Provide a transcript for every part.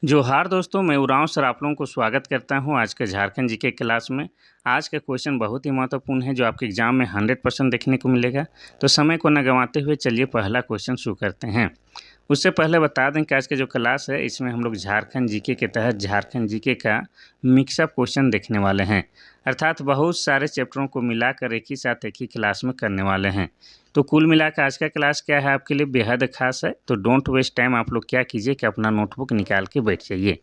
जोहार दोस्तों, मैं उरांव सर आप लोगों को स्वागत करता हूं आज के झारखंड जीके क्लास में। आज का क्वेश्चन बहुत ही महत्वपूर्ण है जो आपके एग्जाम में 100% देखने को मिलेगा। तो समय को न गंवाते हुए चलिए पहला क्वेश्चन शुरू करते हैं। उससे पहले बता दें कि आज का जो क्लास है इसमें हम लोग झारखंड जीके के तहत झारखंड जीके का मिक्सअप क्वेश्चन देखने वाले हैं, अर्थात बहुत सारे चैप्टरों को मिलाकर एक ही साथ एक ही क्लास में करने वाले हैं। तो कुल मिलाकर आज का क्लास क्या है आपके लिए बेहद खास है। तो डोंट वेस्ट टाइम, आप लोग क्या कीजिए कि अपना नोटबुक निकाल के बैठ जाइए।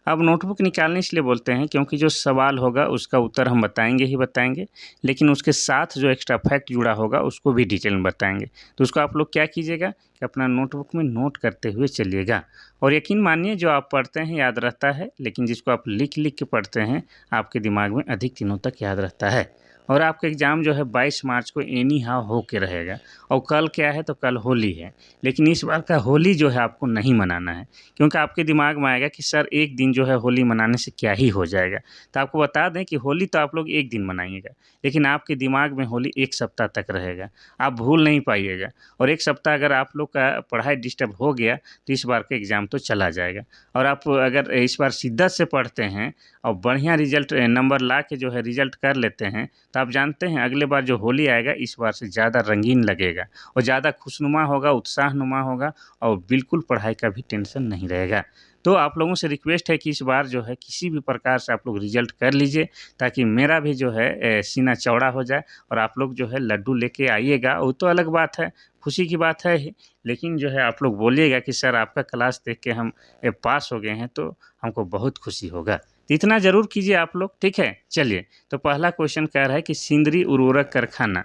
अब नोटबुक निकालने इसलिए बोलते हैं क्योंकि जो सवाल होगा उसका उत्तर हम बताएंगे ही बताएंगे, लेकिन उसके साथ जो एक्स्ट्रा फैक्ट जुड़ा होगा उसको भी डिटेल में बताएंगे। तो उसको आप लोग क्या कीजिएगा कि अपना नोटबुक में नोट करते हुए चलिएगा। और यकीन मानिए जो आप पढ़ते हैं याद रहता है, लेकिन जिसको आप लिख लिख के पढ़ते हैं आपके दिमाग में अधिक दिनों तक याद रहता है। और आपका एग्ज़ाम जो है 22 मार्च को एनी हाउ हो के रहेगा। और कल क्या है, तो कल होली है, लेकिन इस बार का होली जो है आपको नहीं मनाना है, क्योंकि आपके दिमाग में आएगा कि सर एक दिन जो है होली मनाने से क्या ही हो जाएगा। तो आपको बता दें कि होली तो आप लोग एक दिन मनाइएगा, लेकिन आपके दिमाग में होली एक सप्ताह तक रहेगा, आप भूल नहीं पाइएगा। और एक सप्ताह अगर आप लोग का पढ़ाई डिस्टर्ब हो गया तो इस बार का एग्ज़ाम तो चला जाएगा। और आप अगर इस बार शिद्दत से पढ़ते हैं और बढ़िया रिजल्ट नंबर ला के जो है रिजल्ट कर लेते हैं, तो आप जानते हैं अगले बार जो होली आएगा इस बार से ज़्यादा रंगीन लगेगा और ज़्यादा खुशनुमा होगा, उत्साहनुमा होगा और बिल्कुल पढ़ाई का भी टेंशन नहीं रहेगा। तो आप लोगों से रिक्वेस्ट है कि इस बार जो है किसी भी प्रकार से आप लोग रिजल्ट कर लीजिए, ताकि मेरा भी जो है सीना चौड़ा हो जाए और आप लोग जो है लड्डू लेके आइएगा। वो तो अलग बात है, खुशी की बात है ही, लेकिन जो है आप लोग बोलिएगा कि सर आपका क्लास देख के हम पास हो गए हैं, तो हमको बहुत खुशी होगा। तो इतना ज़रूर कीजिए आप लोग, ठीक है। चलिए, तो पहला क्वेश्चन कह रहा है कि सिंदरी उर्वरक कारखाना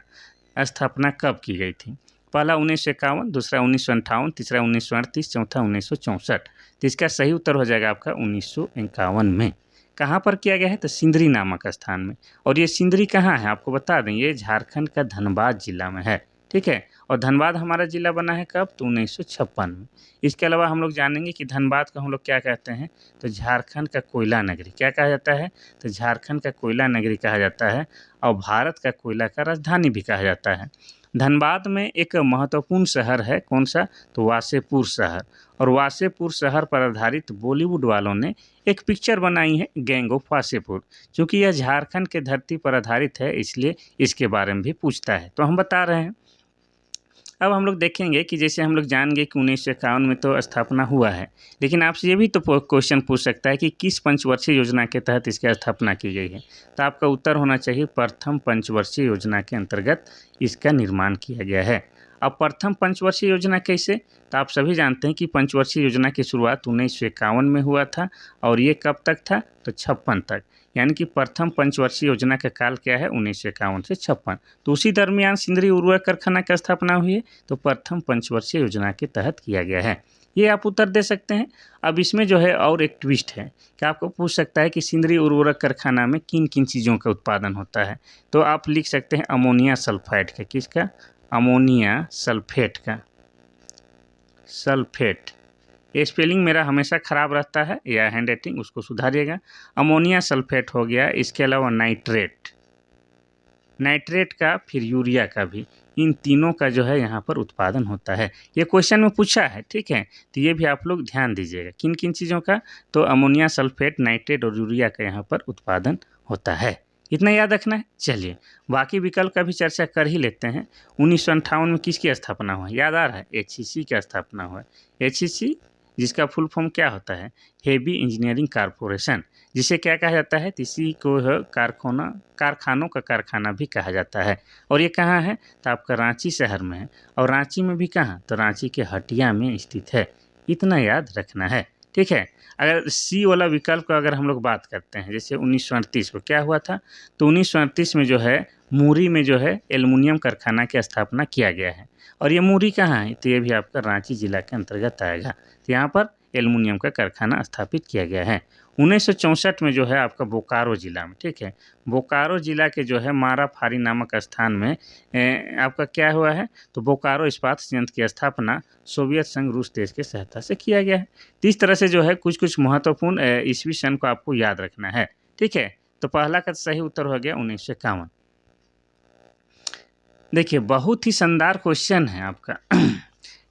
स्थापना कब की गई थी। पहला 1951, दूसरा 1958, तीसरा 1938, चौथा 1964। तो इसका सही उत्तर हो जाएगा आपका 1951 में। कहाँ पर किया गया है, तो सिंदरी नामक स्थान में। और ये सिंदरी कहाँ है आपको बता दें, ये झारखंड का धनबाद जिला में है, ठीक है। और धनबाद हमारा जिला बना है कब, तो 1956 में। इसके अलावा हम लोग जानेंगे कि धनबाद को हम लोग क्या कहते हैं, तो झारखंड का कोयला नगरी क्या कहा जाता है, तो झारखंड का कोयला नगरी कहा जाता है और भारत का कोयला का राजधानी भी कहा जाता है। धनबाद में एक महत्वपूर्ण शहर है, कौन सा, तो वासेपुर शहर। और वासेपुर शहर पर आधारित बॉलीवुड वालों ने एक पिक्चर बनाई है, गैंग ऑफ वासेपुर। चूँकि यह झारखंड के धरती पर आधारित है इसलिए इसके बारे में भी पूछता है, तो हम बता रहे हैं। अब हम लोग देखेंगे कि जैसे हम लोग जान गए कि 1951 में तो स्थापना हुआ है, लेकिन आपसे ये भी तो क्वेश्चन पूछ सकता है कि किस पंचवर्षीय योजना के तहत इसकी स्थापना की गई है। तो आपका उत्तर होना चाहिए प्रथम पंचवर्षीय योजना के अंतर्गत इसका निर्माण किया गया है। अब प्रथम पंचवर्षीय योजना कैसे, तो आप सभी जानते हैं कि पंचवर्षीय योजना की शुरुआत 1951 में हुआ था और ये कब तक था, तो 56 तक। यानी कि प्रथम पंचवर्षीय योजना का काल क्या है, 1951 से 56। तो उसी दरमियान सिंदरी उर्वरक कारखाना की स्थापना हुई है, तो प्रथम पंचवर्षीय योजना के तहत किया गया है। ये आप उत्तर दे सकते हैं। अब इसमें जो है और एक ट्विस्ट है कि आपको पूछ सकता है कि सिंदरी उर्वरक कारखाना में किन किन चीज़ों का उत्पादन होता है। तो आप लिख सकते हैं अमोनिया सल्फाइड का, किसका, अमोनिया सल्फेट का, सल्फेट। ये स्पेलिंग मेरा हमेशा ख़राब रहता है या हैंड राइटिंग, उसको सुधारिएगा। अमोनिया सल्फेट हो गया, इसके अलावा नाइट्रेट, नाइट्रेट का, फिर यूरिया का भी, इन तीनों का जो है यहाँ पर उत्पादन होता है। ये क्वेश्चन में पूछा है, ठीक है। तो ये भी आप लोग ध्यान दीजिएगा किन किन चीज़ों का, तो अमोनिया सल्फेट, नाइट्रेट और यूरिया का यहाँ पर उत्पादन होता है। इतना याद रखना है। चलिए बाकी विकल्प का भी चर्चा कर ही लेते हैं। 1958 में किसकी स्थापना हुआ, याद आ रहा है, एचईसी की स्थापना हुआ। एचईसी जिसका फुल फॉर्म क्या होता है, हेवी इंजीनियरिंग कारपोरेशन, जिसे क्या कहा जाता है, इसी को कारखानों का कारखाना भी कहा जाता है। और ये कहाँ है, तो आपका रांची शहर में है। और रांची में भी कहाँ, तो रांची के हटिया में स्थित है। इतना याद रखना है, ठीक है। अगर सी वाला विकल्प का अगर हम लोग बात करते हैं, जैसे 1938 को क्या हुआ था, तो 1938 में जो है मुरी में जो है एल्युमिनियम कारखाना की स्थापना किया गया है। और ये मुरी कहाँ है, तो ये भी आपका रांची जिला के अंतर्गत आएगा। तो यहाँ पर एल्युमिनियम का कारखाना स्थापित किया गया है। 1964 में जो है आपका बोकारो जिला में, ठीक है, बोकारो जिला के जो है माराफारी नामक स्थान में आपका क्या हुआ है, तो बोकारो इस्पात संयंत्र की स्थापना सोवियत संघ रूस देश के सहायता से किया गया है। तो इस तरह से जो है कुछ कुछ महत्वपूर्ण ईस्वी सन को आपको याद रखना है, ठीक है। तो पहला का सही उत्तर हो गया 1951। देखिए बहुत ही शानदार क्वेश्चन है आपका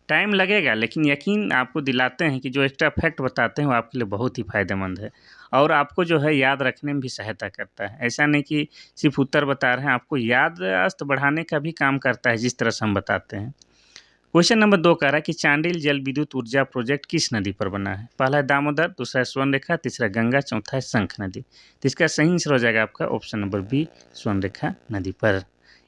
टाइम लगेगा, लेकिन यकीन आपको दिलाते हैं कि जो एक्स्ट्रा फैक्ट बताते हैं वो आपके लिए बहुत ही फ़ायदेमंद है और आपको जो है याद रखने में भी सहायता करता है। ऐसा नहीं कि सिर्फ़ उत्तर बता रहे हैं, आपको याददाश्त बढ़ाने का भी काम करता है जिस तरह से हम बताते हैं। क्वेश्चन नंबर 2 कह रहा है कि चांडिल जल विद्युत ऊर्जा प्रोजेक्ट किस नदी पर बना है? पहला है दामोदर, दूसरा है स्वर्णरेखा, तीसरा गंगा, चौथा है शंख नदी। तो इसका सही आंसर हो जाएगा आपका ऑप्शन नंबर बी, स्वर्णरेखा नदी पर।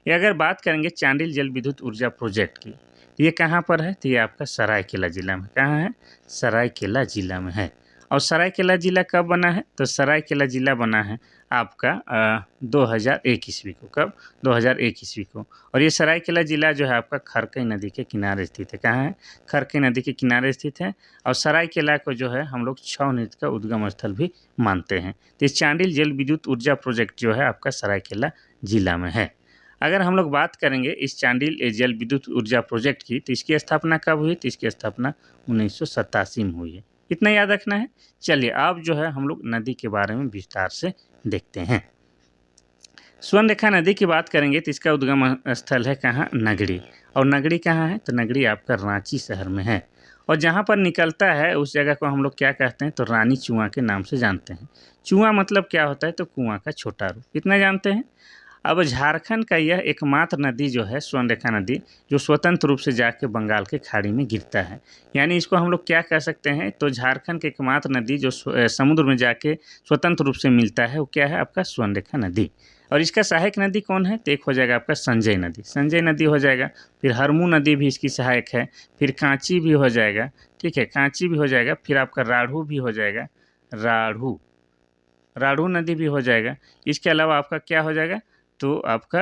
ये अगर बात करेंगे चांडिल जल विद्युत ऊर्जा प्रोजेक्ट की, तो ये कहाँ पर है? तो ये आपका सरायकेला जिला में। कहाँ है? सरायकेला जिला में है। और सरायकेला जिला कब बना है? तो सरायकेला जिला बना है आपका 2001 ईस्वी को। कब? 2001 ईस्वी को। और ये सरायकेला जिला जो है आपका खरकई नदी के किनारे स्थित है। कहाँ है? खरकई नदी के किनारे स्थित है। और सरायकेला को जो है हम लोग छऊ नृत्य का उद्गम स्थल भी मानते हैं। तो ये चांडिल जल विद्युत ऊर्जा प्रोजेक्ट जो है आपका सरायकेला जिला में है। अगर हम लोग बात करेंगे इस चांडिल जल विद्युत ऊर्जा प्रोजेक्ट की, तो इसकी स्थापना कब हुई? तो इसकी स्थापना 1987 में हुई है। इतना याद रखना है। चलिए अब जो है हम लोग नदी के बारे में विस्तार से देखते हैं। स्वर्णरेखा नदी की बात करेंगे तो इसका उद्गम स्थल है कहाँ? नगड़ी। और नगड़ी कहाँ है? तो नगड़ी आपका रांची शहर में है। और जहाँ पर निकलता है उस जगह को हम लोग क्या कहते हैं? तो रानी चुआ के नाम से जानते हैं। चुआ मतलब क्या होता है? तो कुआं का छोटा रूप। इतना जानते हैं। अब झारखंड का यह एकमात्र नदी जो है स्वर्णरेखा नदी, जो स्वतंत्र रूप से जाके बंगाल के खाड़ी में गिरता है। यानी इसको हम लोग क्या कह सकते हैं? तो झारखंड की एकमात्र नदी जो समुद्र में जाके स्वतंत्र रूप से मिलता है वो क्या है? आपका स्वर्णरेखा नदी। और इसका सहायक नदी कौन है? तो एक हो जाएगा आपका संजय नदी। संजय नदी हो जाएगा। फिर हरमू नदी भी इसकी सहायक है। फिर कांची भी हो जाएगा। ठीक है, कांची भी हो जाएगा। फिर आपका राढ़ू भी हो जाएगा। राढ़ू राढ़ू नदी भी हो जाएगा। इसके अलावा आपका क्या हो जाएगा? तो आपका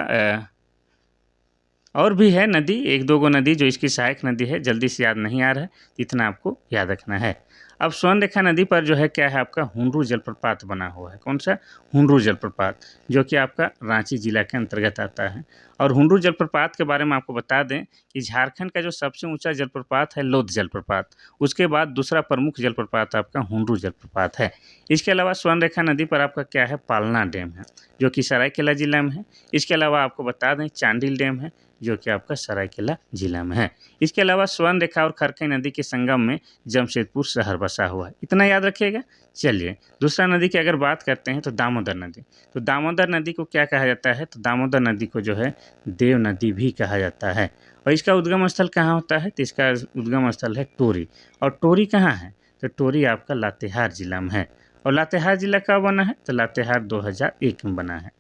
और भी है नदी, एक दो गो नदी जो इसकी सहायक नदी है, जल्दी से याद नहीं आ रहा है, इतना आपको याद रखना है। अब स्वर्णरेखा नदी पर जो है क्या है? आपका हुंडरू जलप्रपात बना हुआ है। कौन सा? हुंडरू जलप्रपात, जो कि आपका रांची जिला के अंतर्गत आता है। और हुंडरू जलप्रपात के बारे में आपको बता दें कि झारखंड का जो सबसे ऊंचा जलप्रपात है लोध जलप्रपात, उसके बाद दूसरा प्रमुख जलप्रपात आपका हुंडरू जलप्रपात है। इसके अलावा स्वर्णरेखा नदी पर आपका क्या है? पालना डैम है, जो कि सरायकेला जिला में है। इसके अलावा आपको बता दें चांडिल डैम है, जो कि आपका सरायकेला जिला में है। इसके अलावा स्वर्णरेखा और खरकई नदी के संगम में जमशेदपुर शहर बसा हुआ है। इतना याद रखिएगा। चलिए दूसरा नदी की अगर बात करते हैं तो दामोदर नदी। तो दामोदर नदी को क्या कहा जाता है? तो दामोदर नदी को जो है देव नदी भी कहा जाता है। और इसका उद्गम स्थल कहाँ होता है? तो इसका उद्गम स्थल है टोरी। और टोरी कहाँ है? तो टोरी आपका लातेहार जिला में है। और लातेहार जिला कब बना है? तो लातेहार 2001 में बना है।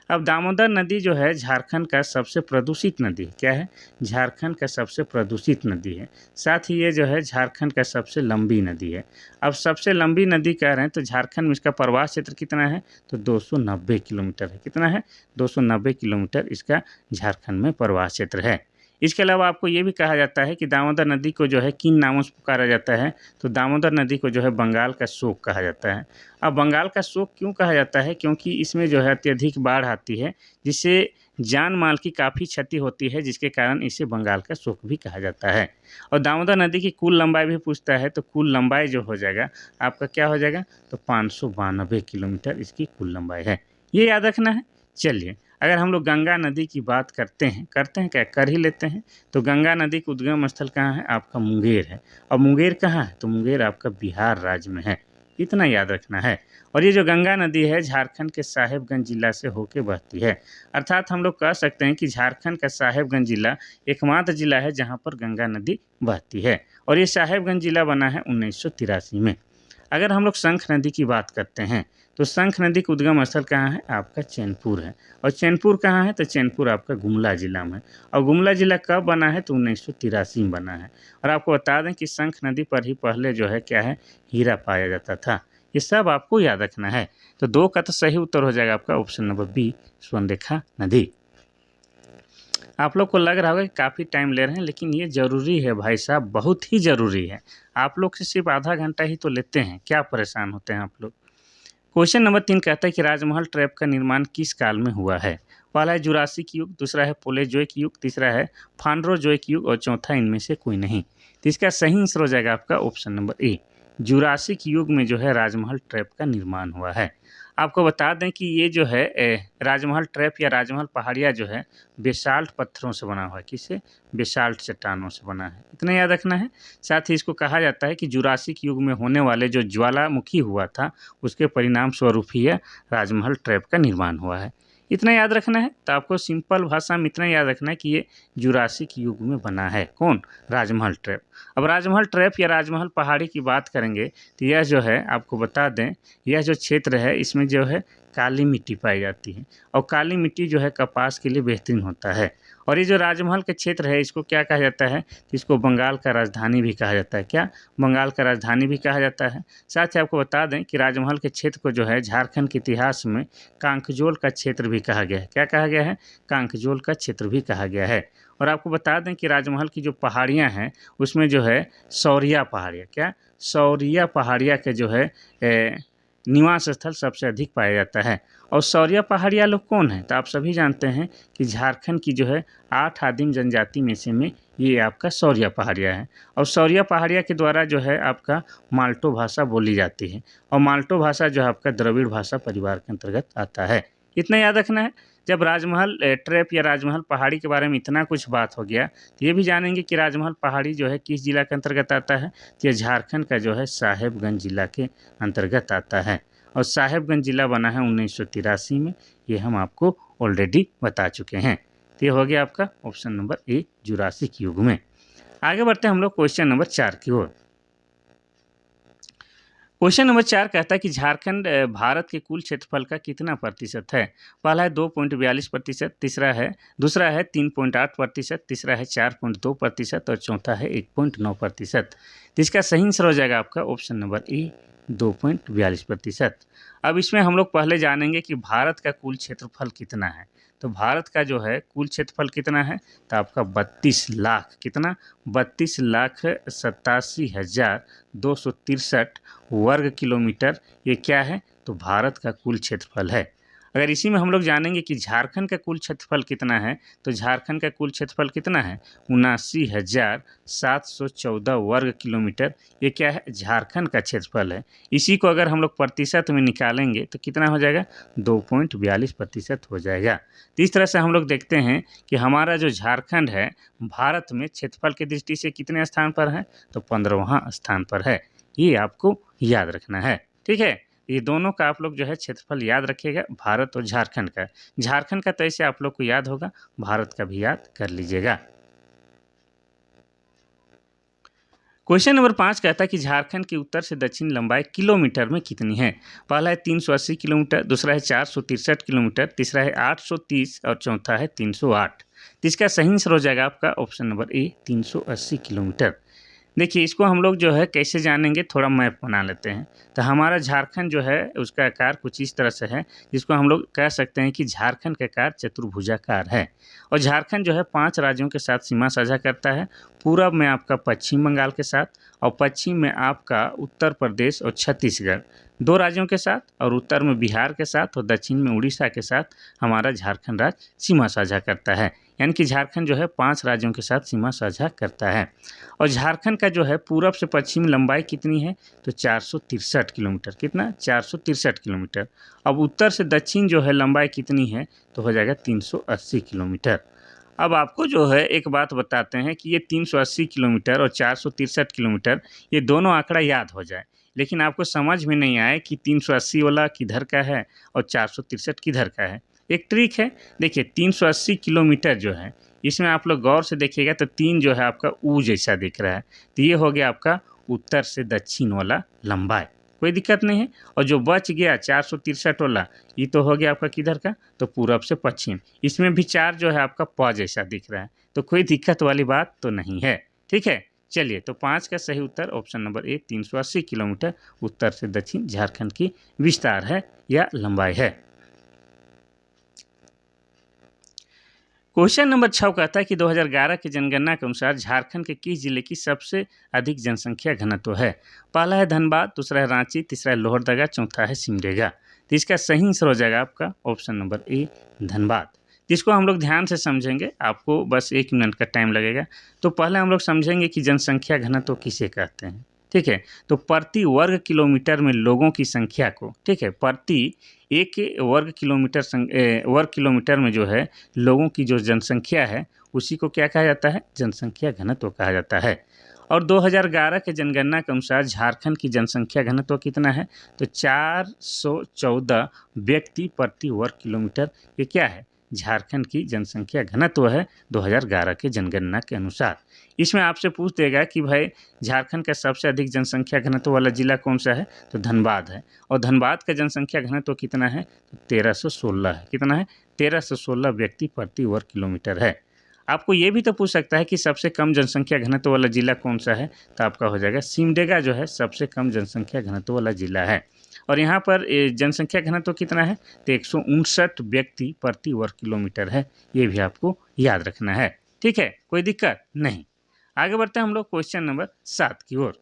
अब दामोदर नदी जो है झारखंड का सबसे प्रदूषित नदी है। क्या है? झारखंड का सबसे प्रदूषित नदी है। साथ ही ये जो है झारखंड का सबसे लंबी नदी है। अब सबसे लंबी नदी कह रहे हैं तो झारखंड में इसका प्रवाह क्षेत्र कितना है? तो 290 किलोमीटर है। कितना है? 290 किलोमीटर इसका झारखंड में प्रवाह क्षेत्र है। इसके अलावा आपको ये भी कहा जाता है कि दामोदर नदी को जो है किन नामों से पुकारा जाता है? तो दामोदर नदी को जो है बंगाल का शोक कहा जाता है। अब बंगाल का शोक क्यों कहा जाता है? क्योंकि इसमें जो है अत्यधिक बाढ़ आती है, जिससे जान माल की काफ़ी क्षति होती है, जिसके कारण इसे बंगाल का शोक भी कहा जाता है। और दामोदर नदी की कुल लंबाई भी पूछता है, तो कुल लंबाई जो हो जाएगा आपका क्या हो जाएगा? तो 592 किलोमीटर इसकी कुल लंबाई है। ये याद रखना है। चलिए अगर हम लोग गंगा नदी की बात करते हैं क्या? कर ही लेते हैं। तो गंगा नदी का उद्गम स्थल कहाँ है? आपका मुंगेर है। और मुंगेर कहाँ है? तो मुंगेर आपका बिहार राज्य में है। इतना याद रखना है। और ये जो गंगा नदी है झारखंड के साहेबगंज जिला से होके बहती है। अर्थात हम लोग कह सकते हैं कि झारखंड का साहेबगंज जिला एकमात्र जिला है जहाँ पर गंगा नदी बहती है। और ये साहेबगंज जिला बना है 1983 में। अगर हम लोग शंख नदी की बात करते हैं तो शंख नदी का उद्गम स्थल कहाँ है? आपका चैनपुर है। और चैनपुर कहाँ है? तो चैनपुर आपका गुमला जिला में है। और गुमला जिला कब बना है? तो 1983 में बना है। और आपको बता दें कि शंख नदी पर ही पहले जो है क्या है? हीरा पाया जाता था। ये सब आपको याद रखना है। तो 2 का तो सही उत्तर हो जाएगा आपका ऑप्शन नंबर बी, स्वर्णरेखा नदी। आप लोग को लग रहा होगा कि काफ़ी टाइम ले रहे हैं, लेकिन ये ज़रूरी है भाई साहब, बहुत ही ज़रूरी है। आप लोग से सिर्फ आधा घंटा ही तो लेते हैं, क्या परेशान होते हैं आप लोग। क्वेश्चन नंबर 3 कहता है कि राजमहल ट्रैप का निर्माण किस काल में हुआ है? पहला है जुरासिक युग, दूसरा है पोलेजोइक युग, तीसरा है फांड्रोजोइक युग और चौथा इनमें से कोई नहीं। तो इसका सही आंसर हो जाएगा आपका ऑप्शन नंबर ए, जुरासिक युग में जो है राजमहल ट्रैप का निर्माण हुआ है। आपको बता दें कि ये जो है राजमहल ट्रैप या राजमहल पहाड़िया जो है बेसाल्ट पत्थरों से बना हुआ है। किससे? बेसाल्ट चट्टानों से बना है। इतना याद रखना है। साथ ही इसको कहा जाता है कि जुरासिक युग में होने वाले जो ज्वालामुखी हुआ था उसके परिणाम स्वरूप ही यह राजमहल ट्रैप का निर्माण हुआ है। इतना याद रखना है। तो आपको सिंपल भाषा में इतना याद रखना है कि ये जुरासिक युग में बना है। कौन? राजमहल ट्रैप। अब राजमहल ट्रैप या राजमहल पहाड़ी की बात करेंगे तो यह जो है आपको बता दें, यह जो क्षेत्र है इसमें जो है काली मिट्टी पाई जाती है और काली मिट्टी जो है कपास के लिए बेहतरीन होता है। और ये जो राजमहल का क्षेत्र है इसको क्या कहा जाता है? इसको बंगाल का राजधानी भी कहा जाता है। क्या? बंगाल का राजधानी भी कहा जाता है। साथ ही आपको बता दें कि राजमहल के क्षेत्र को जो है झारखंड के इतिहास में कांकजोल का क्षेत्र भी कहा गया है। क्या कहा गया है? कांकजोल का क्षेत्र भी कहा गया है। और आपको बता दें कि राजमहल की जो पहाड़ियाँ हैं उसमें जो है सौरिया पहाड़ियाँ, क्या? सौरिया पहाड़ियाँ के जो है निवास स्थल सबसे अधिक पाया जाता है। और सौरिया पहाड़िया लोग कौन हैं? तो आप सभी जानते हैं कि झारखंड की जो है 8 आदिम जनजाति में से में ये आपका सौरिया पहाड़िया है। और सौरिया पहाड़िया के द्वारा जो है आपका माल्टो भाषा बोली जाती है और माल्टो भाषा जो है आपका द्रविड़ भाषा परिवार के अंतर्गत आता है। इतना याद रखना है। जब राजमहल ट्रैप या राजमहल पहाड़ी के बारे में इतना कुछ बात हो गया तो ये भी जानेंगे कि राजमहल पहाड़ी जो है किस जिला के अंतर्गत आता है। तो ये झारखंड का जो है साहेबगंज जिला के अंतर्गत आता है और साहेबगंज जिला बना है 1983 में। ये हम आपको ऑलरेडी बता चुके हैं। तो ये हो गया आपका ऑप्शन नंबर ए जुरासिक युग में। आगे बढ़ते हैं हम लोग क्वेश्चन नंबर 4 की ओर। क्वेश्चन नंबर 4 कहता है कि झारखंड भारत के कुल क्षेत्रफल का कितना प्रतिशत है? पहला है 2.42%, दूसरा है 3.8%, तीसरा है 4.2% और चौथा है 1.9%। तो इसका सही आंसर हो जाएगा आपका ऑप्शन नंबर ए 2.42%। अब इसमें हम लोग पहले जानेंगे कि भारत का कुल क्षेत्रफल कितना है। तो भारत का जो है कुल क्षेत्रफल कितना है? तो आपका 32 लाख, कितना? 32,87,263 वर्ग किलोमीटर ये क्या है? तो भारत का कुल क्षेत्रफल है। अगर इसी में हम लोग जानेंगे कि झारखंड का कुल क्षेत्रफल कितना है, तो झारखंड का कुल क्षेत्रफल कितना है? 79,714 वर्ग किलोमीटर ये क्या है? झारखंड का क्षेत्रफल है। इसी को अगर हम लोग प्रतिशत में निकालेंगे तो कितना हो जाएगा? 2.42% हो जाएगा। तो इस तरह से हम लोग देखते हैं कि हमारा जो झारखंड है भारत में क्षेत्रफल की दृष्टि से कितने स्थान पर है? तो 15वां स्थान पर है। ये आपको याद रखना है। ठीक है, ये दोनों का आप लोग जो है क्षेत्रफल याद रखिएगा, भारत और झारखंड का। झारखंड का तो ऐसे आप लोग को याद होगा, भारत का भी याद कर लीजिएगा। क्वेश्चन नंबर 5 कहता है कि झारखंड की उत्तर से दक्षिण लंबाई किलोमीटर में कितनी है? पहला है 380 किलोमीटर, दूसरा है 463 किलोमीटर, तीसरा है 830 और चौथा है 308। तो इसका सही आंसर हो जाएगा आपका ऑप्शन नंबर ए 380 किलोमीटर। देखिए इसको हम लोग जो है कैसे जानेंगे, थोड़ा मैप बना लेते हैं। तो हमारा झारखंड जो है उसका आकार कुछ इस तरह से है, जिसको हम लोग कह सकते हैं कि झारखंड का आकार चतुर्भुजाकार है। और झारखंड जो है 5 राज्यों के साथ सीमा साझा करता है। पूरब में आपका पश्चिम बंगाल के साथ और पश्चिम में आपका उत्तर प्रदेश और छत्तीसगढ़ 2 राज्यों के साथ, और उत्तर में बिहार के साथ और दक्षिण में उड़ीसा के साथ हमारा झारखंड राज्य सीमा साझा करता है। यानी कि झारखंड जो है 5 राज्यों के साथ सीमा साझा करता है। और झारखंड का जो है पूरब से पश्चिम लंबाई कितनी है? तो 463 किलोमीटर। कितना? 463 किलोमीटर। अब उत्तर से दक्षिण जो है लंबाई कितनी है? तो हो जाएगा 380 किलोमीटर। अब आपको जो है एक बात बताते हैं कि ये 380 किलोमीटर और 463 किलोमीटर ये दोनों आंकड़ा याद हो जाए, लेकिन आपको समझ में नहीं आए कि 380 वाला किधर का है और 463 किधर का है। एक ट्रिक है, देखिए 380 किलोमीटर जो है इसमें आप लोग गौर से देखिएगा तो 3 जो है आपका ऊ जैसा दिख रहा है, तो ये हो गया आपका उत्तर से दक्षिण वाला लंबाई, कोई दिक्कत नहीं है। और जो बच गया 463 वाला ये तो हो गया आपका किधर का? तो पूरब से पश्चिम। इसमें भी 4 जो है आपका प जैसा दिख रहा है, तो कोई दिक्कत वाली बात तो नहीं है। ठीक है, चलिए तो 5 का सही उत्तर ऑप्शन नंबर ए 380 किलोमीटर उत्तर से दक्षिण झारखंड की विस्तार है या लंबाई है। क्वेश्चन नंबर 6 कहता है कि 2011 की जनगणना के अनुसार झारखंड के किस जिले की सबसे अधिक जनसंख्या घनत्व है? पहला है धनबाद, दूसरा है रांची, तीसरा है लोहरदगा, चौथा है सिमडेगा। तो इसका सही आंसर हो जाएगा आपका ऑप्शन नंबर ए धनबाद। जिसको हम लोग ध्यान से समझेंगे, आपको बस 1 मिनट का टाइम लगेगा। तो पहले हम लोग समझेंगे कि जनसंख्या घनत्व किसे कहते हैं। ठीक है। तो प्रति वर्ग किलोमीटर में लोगों की संख्या को, ठीक है, प्रति एक वर्ग किलोमीटर में जो है लोगों की जो जनसंख्या है उसी को क्या कहा जाता है, जनसंख्या घनत्व कहा जाता है। और 2011 के जनगणना के अनुसार झारखंड की जनसंख्या घनत्व कितना है, तो 414 व्यक्ति प्रति वर्ग किलोमीटर। ये क्या है, झारखंड की जनसंख्या घनत्व है 2011 के जनगणना के अनुसार। इसमें आपसे पूछ देगा कि भाई झारखंड का सबसे अधिक जनसंख्या घनत्व वाला जिला कौन सा है, तो धनबाद है। और धनबाद का जनसंख्या घनत्व कितना है, तो 1316 है। कितना है, 1316 व्यक्ति प्रति वर्ग किलोमीटर है। आपको ये भी तो पूछ सकता है कि सबसे कम जनसंख्या घनत्व वाला जिला कौन सा है, तो आपका हो जाएगा सिमडेगा जो है सबसे कम जनसंख्या घनत्व वाला जिला है। और यहाँ पर जनसंख्या घनत्व कितना है, तो 159 व्यक्ति प्रति वर्ग किलोमीटर है। ये भी आपको याद रखना है, ठीक है, कोई दिक्कत नहीं। आगे बढ़ते हैं हम लोग क्वेश्चन नंबर 7 की ओर।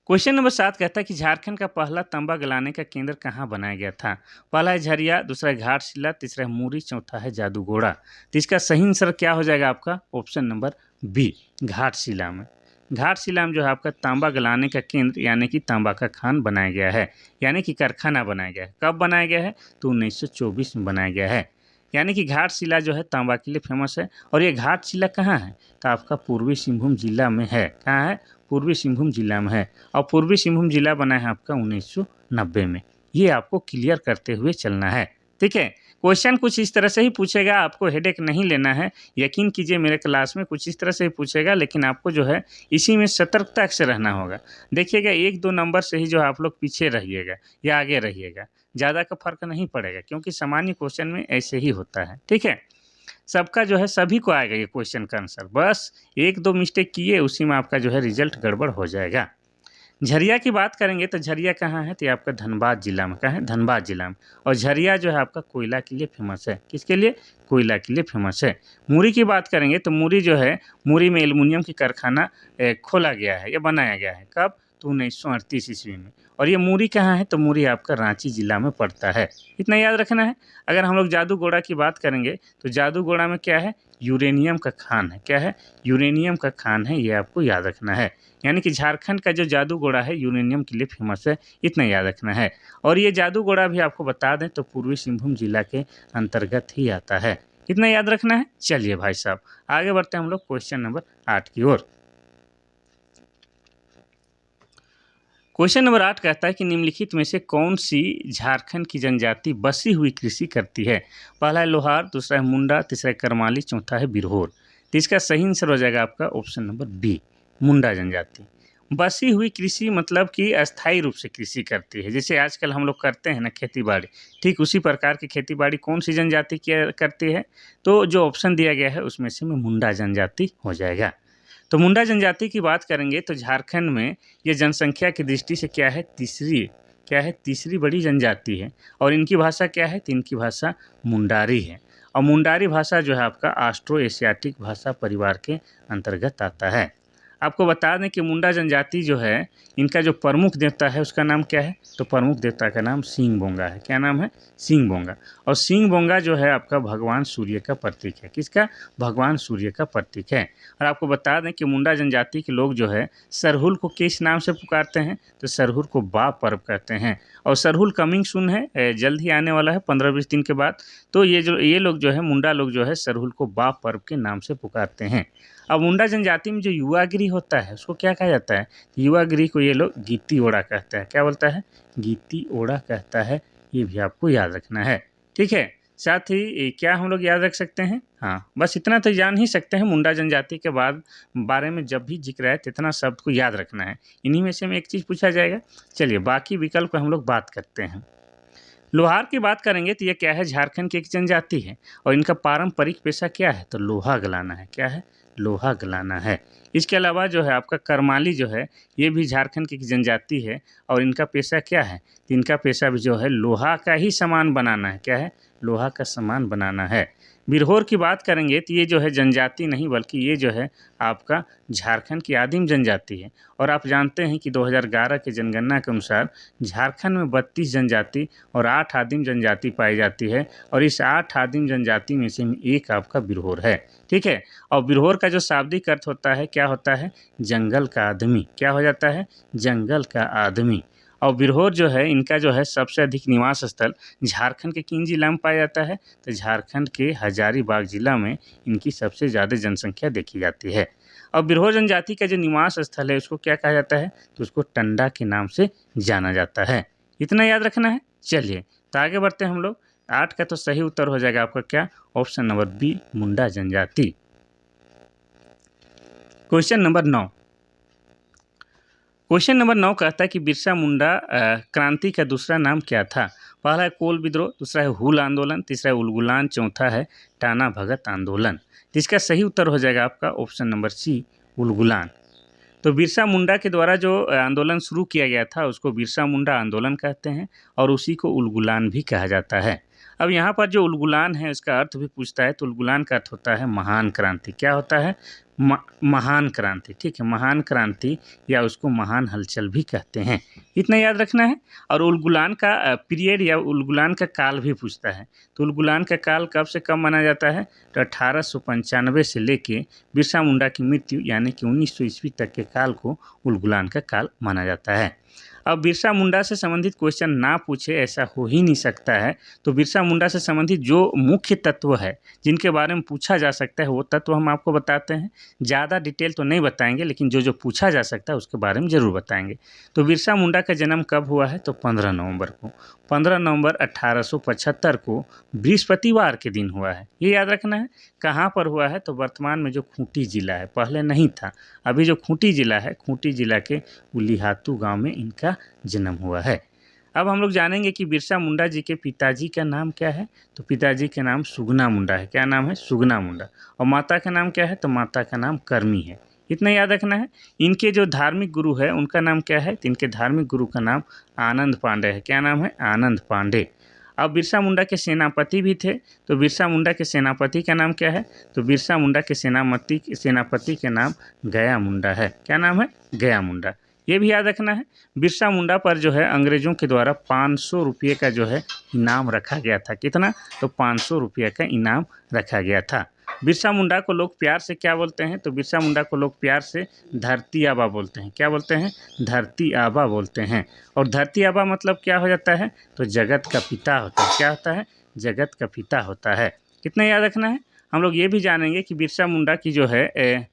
क्वेश्चन नंबर 7 कहता है कि झारखंड का पहला तांबा गलाने का केंद्र कहाँ बनाया गया था। पहला है झरिया, दूसरा है घाटशिला, तीसरा है मुरी, चौथा है जादूगोड़ा। तो इसका सही आंसर क्या हो जाएगा आपका, ऑप्शन नंबर बी, घाटशिला में। घाटशिला में जो है आपका तांबा गलाने का केंद्र यानी कि तांबा का खान बनाया गया है, यानी कि कारखाना बनाया गया है। कब बनाया गया है, तो 1924 में बनाया गया है। यानी कि घाटशिला जो है तांबा के लिए फेमस है। और ये घाटशिला कहाँ है, तो आपका पूर्वी सिंहभूम जिला में है। कहाँ है, पूर्वी सिंहभूम जिला में है। और पूर्वी सिंहभूम जिला बना है आपका 1990 में। ये आपको क्लियर करते हुए चलना है, ठीक है। क्वेश्चन कुछ इस तरह से ही पूछेगा, आपको हेडेक नहीं लेना है। यकीन कीजिए मेरे क्लास में कुछ इस तरह से ही पूछेगा, लेकिन आपको जो है इसी में सतर्कता से रहना होगा। देखिएगा 1-2 नंबर से ही जो आप लोग पीछे रहिएगा या आगे रहिएगा, ज़्यादा का फर्क नहीं पड़ेगा, क्योंकि सामान्य क्वेश्चन में ऐसे ही होता है, ठीक है। सबका जो है सभी को आएगा ये क्वेश्चन का आंसर, बस 1-2 मिस्टेक किए उसी में आपका जो है रिजल्ट गड़बड़ हो जाएगा। झरिया की बात करेंगे तो झरिया कहाँ है, तो ये आपका धनबाद जिला में। कहाँ है, धनबाद जिला में। और झरिया जो है आपका कोयला के लिए फेमस है। किसके लिए, कोयला के लिए फेमस है। मुरी की बात करेंगे तो मुरी जो है, मुरी में एल्युमिनियम की कारखाना खोला गया है या बनाया गया है। कब, तो 1938 ईस्वी में। और ये मुरी कहाँ है, तो मुरी आपका रांची जिला में पड़ता है। इतना याद रखना है। अगर हम लोग जादूगोड़ा की बात करेंगे तो जादूगोड़ा में क्या है, यूरेनियम का खान है। क्या है, यूरेनियम का खान है, ये आपको याद रखना है। यानी कि झारखंड का जो जादूगोड़ा है यूरेनियम के लिए फेमस है, इतना याद रखना है। और ये जादूगोड़ा भी आपको बता दें तो पूर्वी सिंहभूम जिला के अंतर्गत ही आता है। इतना याद रखना है। चलिए भाई साहब आगे बढ़ते हैं हम लोग क्वेश्चन नंबर 8 की ओर। क्वेश्चन नंबर 8 कहता है कि निम्नलिखित में से कौन सी झारखंड की जनजाति बसी हुई कृषि करती है। पहला है लोहार, दूसरा है मुंडा, तीसरा है करमाली, चौथा है बिरहोर। तो इसका सही आंसर हो जाएगा आपका ऑप्शन नंबर बी, मुंडा जनजाति। बसी हुई कृषि मतलब कि अस्थायी रूप से कृषि करती है, जैसे आजकल हम लोग करते हैं ना खेती बाड़ी, ठीक उसी प्रकार की खेती बाड़ी कौन सी जनजाति क्या करती है, तो जो ऑप्शन दिया गया है उसमें से में मुंडा जनजाति हो जाएगा। तो मुंडा जनजाति की बात करेंगे तो झारखंड में ये जनसंख्या की दृष्टि से क्या है, तीसरी बड़ी जनजाति है। और इनकी भाषा क्या है, तो इनकी भाषा मुंडारी है। और मुंडारी भाषा जो है आपका ऑस्ट्रो एशियाटिक भाषा परिवार के अंतर्गत आता है। आपको बता दें कि मुंडा जनजाति जो है, इनका जो प्रमुख देवता है उसका नाम क्या है, तो प्रमुख देवता का नाम सिंह बोंगा है। क्या नाम है, सिंह बोंगा। और सिंह बोंगा जो है आपका भगवान सूर्य का प्रतीक है। किसका, भगवान सूर्य का प्रतीक है। और आपको बता दें कि मुंडा जनजाति के लोग जो है सरहुल को किस नाम से पुकारते हैं, तो सरहुल को बा पर्व कहते हैं। और सरहुल कमिंग सून है, जल्द ही आने वाला है 15-20 दिन के बाद। तो ये लोग जो है, मुंडा लोग जो है सरहुल को बा पर्व के नाम से पुकारते हैं। अब मुंडा जनजाति में जो युवागिरी होता है उसको क्या कहा जाता है, युवागिरी को ये लोग गीती ओड़ा कहता है। क्या बोलता है, गीती ओड़ा कहता है। ये भी आपको याद रखना है, ठीक है। साथ ही क्या हम लोग याद रख सकते हैं, हाँ बस इतना तो जान ही सकते हैं। मुंडा जनजाति के बाद बारे में जब भी जिक्र है तो इतना शब्द को याद रखना है। इन्हीं में से एक चीज़ पूछा जाएगा। चलिए बाकी विकल्प को हम लोग बात करते हैं। लोहार की बात करेंगे तो ये क्या है, झारखंड की एक जनजाति है। और इनका पारंपरिक पेशा क्या है, तो लोहा गलाना है। क्या है, लोहा गलाना है। इसके अलावा जो है आपका करमाली जो है, ये भी झारखंड की एक जनजाति है। और इनका पेशा क्या है, इनका पेशा भी जो है लोहा का ही सामान बनाना है। क्या है, लोहा का सामान बनाना है। बिरहोर की बात करेंगे तो ये जो है जनजाति नहीं बल्कि ये जो है आपका झारखंड की आदिम जनजाति है। और आप जानते हैं कि 2011 की जनगणना के अनुसार झारखंड में 32 जनजाति और 8 आदिम जनजाति पाई जाती है, और इस 8 आदिम जनजाति में से एक आपका बिरहोर है। ठीक है। और बिरहोर का जो शाब्दिक अर्थ होता है क्या होता है? जंगल का आदमी। क्या हो जाता है? जंगल का आदमी। और बिरहोर जो है इनका जो है सबसे अधिक निवास स्थल झारखंड के किन जिला में पाया जाता है? तो झारखंड के हजारीबाग जिला में इनकी सबसे ज़्यादा जनसंख्या देखी जाती है। और बिरहोर जनजाति का जो निवास स्थल है उसको क्या कहा जाता है? तो उसको टंडा के नाम से जाना जाता है। इतना याद रखना है। चलिए तो आगे बढ़ते हैं हम लोग। 8 का तो सही उत्तर हो जाएगा आपका क्या? ऑप्शन नंबर बी, मुंडा जनजाति। Question number 9। क्वेश्चन नंबर 9 कहता है कि बिरसा मुंडा क्रांति का दूसरा नाम क्या था? पहला है कोल विद्रोह, दूसरा है हूल आंदोलन, तीसरा है उलगुलान, चौथा है टाना भगत आंदोलन। तो इसका सही उत्तर हो जाएगा आपका ऑप्शन नंबर सी, उलगुलान। तो बिरसा मुंडा के द्वारा जो आंदोलन शुरू किया गया था उसको बिरसा मुंडा आंदोलन कहते हैं, और उसी को उलगुलान भी कहा जाता है। अब यहाँ पर जो उलगुलान है उसका अर्थ भी पूछता है, तो उलगुलान का अर्थ होता है महान क्रांति। क्या होता है? महान क्रांति। ठीक है, महान क्रांति या उसको महान हलचल भी कहते हैं। इतना याद रखना है। और उलगुलान का पीरियड या उलगुलान का काल भी पूछता है। तो उलगुलान का काल कब से कब माना जाता है? तो 1895 से लेके बिरसा मुंडा की मृत्यु यानी कि 1900 ईस्वी तक के काल को उलगुलान का काल माना जाता है। अब बिरसा मुंडा से संबंधित क्वेश्चन ना पूछे ऐसा हो ही नहीं सकता है। तो बिरसा मुंडा से संबंधित जो मुख्य तत्व है जिनके बारे में पूछा जा सकता है वो तत्व हम आपको बताते हैं। ज़्यादा डिटेल तो नहीं बताएंगे, लेकिन जो जो पूछा जा सकता है उसके बारे में ज़रूर बताएंगे। तो बिरसा मुंडा का जन्म कब हुआ है? तो 15 नवंबर को। 15 नवंबर 1875 को बृहस्पतिवार के दिन हुआ है। ये याद रखना है। कहाँ पर हुआ है? तो वर्तमान में जो खूंटी जिला है, पहले नहीं था, अभी जो खूंटी जिला है, खूंटी जिला के उलिहातू गांव में इनका जन्म हुआ है। अब हम लोग जानेंगे कि बिरसा मुंडा जी के पिताजी का नाम क्या है? तो पिताजी का नाम सुगना मुंडा है। क्या नाम है? सुगना मुंडा। और माता का नाम क्या है? तो माता का नाम करमी है। इतना याद रखना है। इनके जो धार्मिक गुरु है उनका नाम क्या है? तो इनके धार्मिक गुरु का नाम आनंद पांडे है। क्या नाम है? आनंद पांडे। अब बिरसा मुंडा के सेनापति भी थे। तो बिरसा मुंडा के सेनापति का नाम क्या है? तो बिरसा मुंडा के सेनापति के नाम गया मुंडा है। क्या नाम है? गया मुंडा। ये भी याद रखना है। बिरसा मुंडा पर जो है अंग्रेजों के द्वारा 500 रुपये का जो है इनाम रखा गया था। कितना? तो 500 रुपये का इनाम रखा गया था। बिरसा मुंडा को लोग प्यार से क्या बोलते हैं? तो बिरसा मुंडा को लोग प्यार से धरती आबा बोलते हैं। क्या बोलते हैं? धरती आबा बोलते हैं। और धरती आबा मतलब क्या हो जाता है? तो जगत का पिता होता है। क्या होता है? जगत का पिता होता है। कितना याद रखना है। हम लोग ये भी जानेंगे कि बिरसा मुंडा की जो है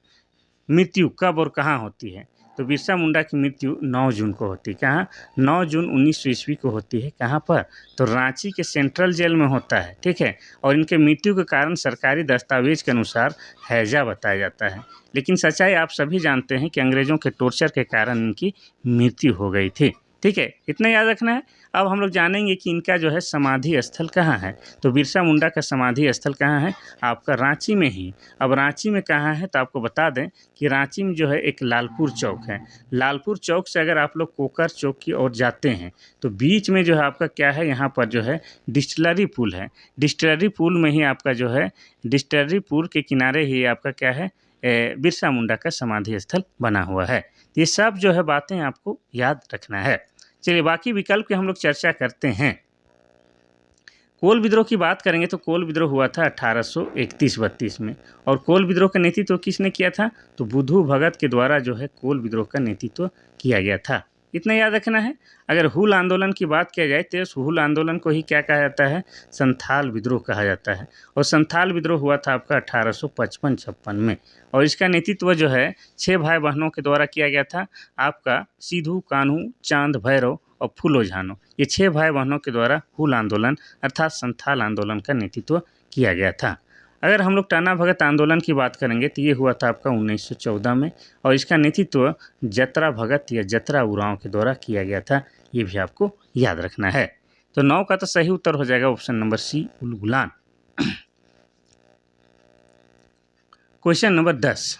मृत्यु कब और कहाँ होती है। तो बिरसा मुंडा की मृत्यु 9 जून को होती है। कहाँ? 9 जून 1900 ईस्वी को होती है। कहाँ पर? तो रांची के सेंट्रल जेल में होता है। ठीक है। और इनके मृत्यु के कारण सरकारी दस्तावेज के अनुसार हैजा बताया जाता है, लेकिन सच्चाई आप सभी जानते हैं कि अंग्रेजों के टॉर्चर के कारण इनकी मृत्यु हो गई थी। ठीक है, इतना याद रखना है। अब हम लोग जानेंगे कि इनका जो है समाधि स्थल कहाँ है। तो बिरसा मुंडा का समाधि स्थल कहाँ है? आपका रांची में ही। अब रांची में कहाँ है? तो आपको बता दें कि रांची में जो है एक लालपुर चौक है। लालपुर चौक से अगर आप लोग कोकर चौक की ओर जाते हैं तो बीच में जो है आपका क्या है, यहाँ पर जो है डिस्टिलरी पुल है। डिस्टिलरी पुल में ही आपका जो है, डिस्टिलरी पुल के किनारे ही आपका क्या है, बिरसा मुंडा का समाधि स्थल बना हुआ है। ये सब जो है बातें आपको याद रखना है। चलिए बाकी विकल्प की हम लोग चर्चा करते हैं। कोल विद्रोह की बात करेंगे तो कोल विद्रोह हुआ था 1831-32 में। और कोल विद्रोह का नेतृत्व किसने किया था? तो बुधु भगत के द्वारा जो है कोल विद्रोह का नेतृत्व किया गया था। इतना याद रखना है। अगर हूल आंदोलन की बात किया जाए तो इस हूल आंदोलन को ही क्या कहा जाता है? संथाल विद्रोह कहा जाता है। और संथाल विद्रोह हुआ था आपका 1855-56 में। और इसका नेतृत्व जो है 6 भाई बहनों के द्वारा किया गया था। आपका सिद्धू, कान्हू, चांद, भैरव और फूलो झानो, ये 6 भाई बहनों के द्वारा हूल आंदोलन अर्थात संथाल आंदोलन का नेतृत्व किया गया था। अगर हम लोग टाना भगत आंदोलन की बात करेंगे तो ये हुआ था आपका 1914 में। और इसका नेतृत्व जतरा भगत या जतरा उरांव के द्वारा किया गया था। ये भी आपको याद रखना है। तो 9 का तो सही उत्तर हो जाएगा option number C, Ulgulan. Question number 10।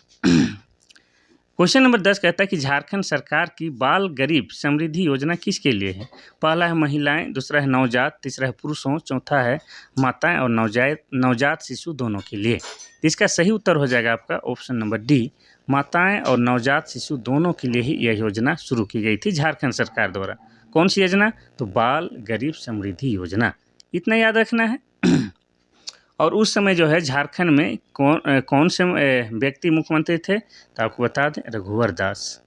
Question number 10 कहता है कि झारखंड सरकार की बाल गरीब समृद्धि योजना किसके लिए है? पहला है महिलाएं, दूसरा है नवजात, तीसरा है पुरुषों, चौथा है माताएं और नवजात शिशु दोनों के लिए। इसका सही उत्तर हो जाएगा आपका ऑप्शन नंबर डी, माताएं और नवजात शिशु दोनों के लिए ही यह योजना शुरू की गई थी झारखंड सरकार द्वारा। कौन सी योजना? तो बाल गरीब समृद्धि योजना। इतना याद रखना है। और उस समय जो है झारखंड में कौन से व्यक्ति मुख्यमंत्री थे? तो आपको बता दें, रघुवर दास।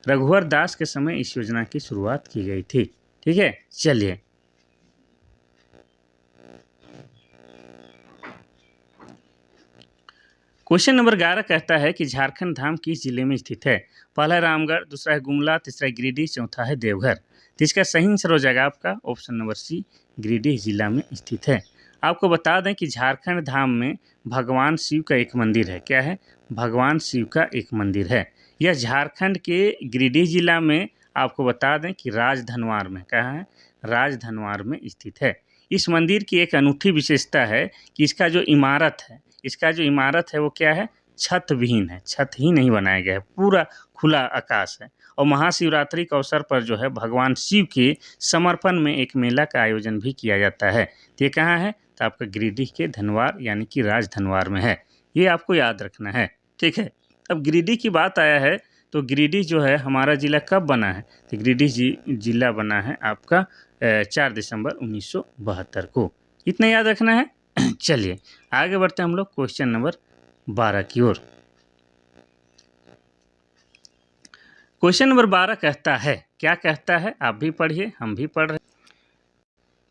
रघुवर दास के समय इस योजना की शुरुआत की गई थी। ठीक है, चलिए क्वेश्चन नंबर 11 कहता है कि झारखंड धाम किस जिले में स्थित है? पहला है रामगढ़, दूसरा है गुमला, तीसरा है गिरिडीह, चौथा है देवघर। तो इसका सही आंसर हो जाएगा आपका ऑप्शन नंबर सी, गिरिडीह जिला में स्थित है। आपको बता दें कि झारखंड धाम में भगवान शिव का एक मंदिर है। क्या है? भगवान शिव का एक मंदिर है। यह झारखंड के गिरिडीह जिला में, आपको बता दें कि राजधनवार में, कहाँ है? राजधनवार में स्थित है। इस मंदिर की एक अनूठी विशेषता है कि इसका जो इमारत है वो क्या है? छत विहीन है, छत ही नहीं बनाया गया है, पूरा खुला आकाश है। और महाशिवरात्रि के अवसर पर जो है भगवान शिव के समर्पण में एक मेला का आयोजन भी किया जाता है। तो ये कहाँ है? तो आपका गिरिडीह के धनवार यानी कि राजधनवार में है। ये आपको याद रखना है। ठीक है, अब गिरिडीह की बात आया है तो गिरिडीह जो है हमारा जिला कब बना है? तो गिरिडीह जिला बना है आपका 4 दिसंबर 1972 को। इतना याद रखना है। चलिए आगे बढ़ते हैं हम लोग क्वेश्चन नंबर 12 की ओर। क्वेश्चन नंबर 12 कहता है, क्या कहता है? आप भी पढ़िए, हम भी पढ़ रहे।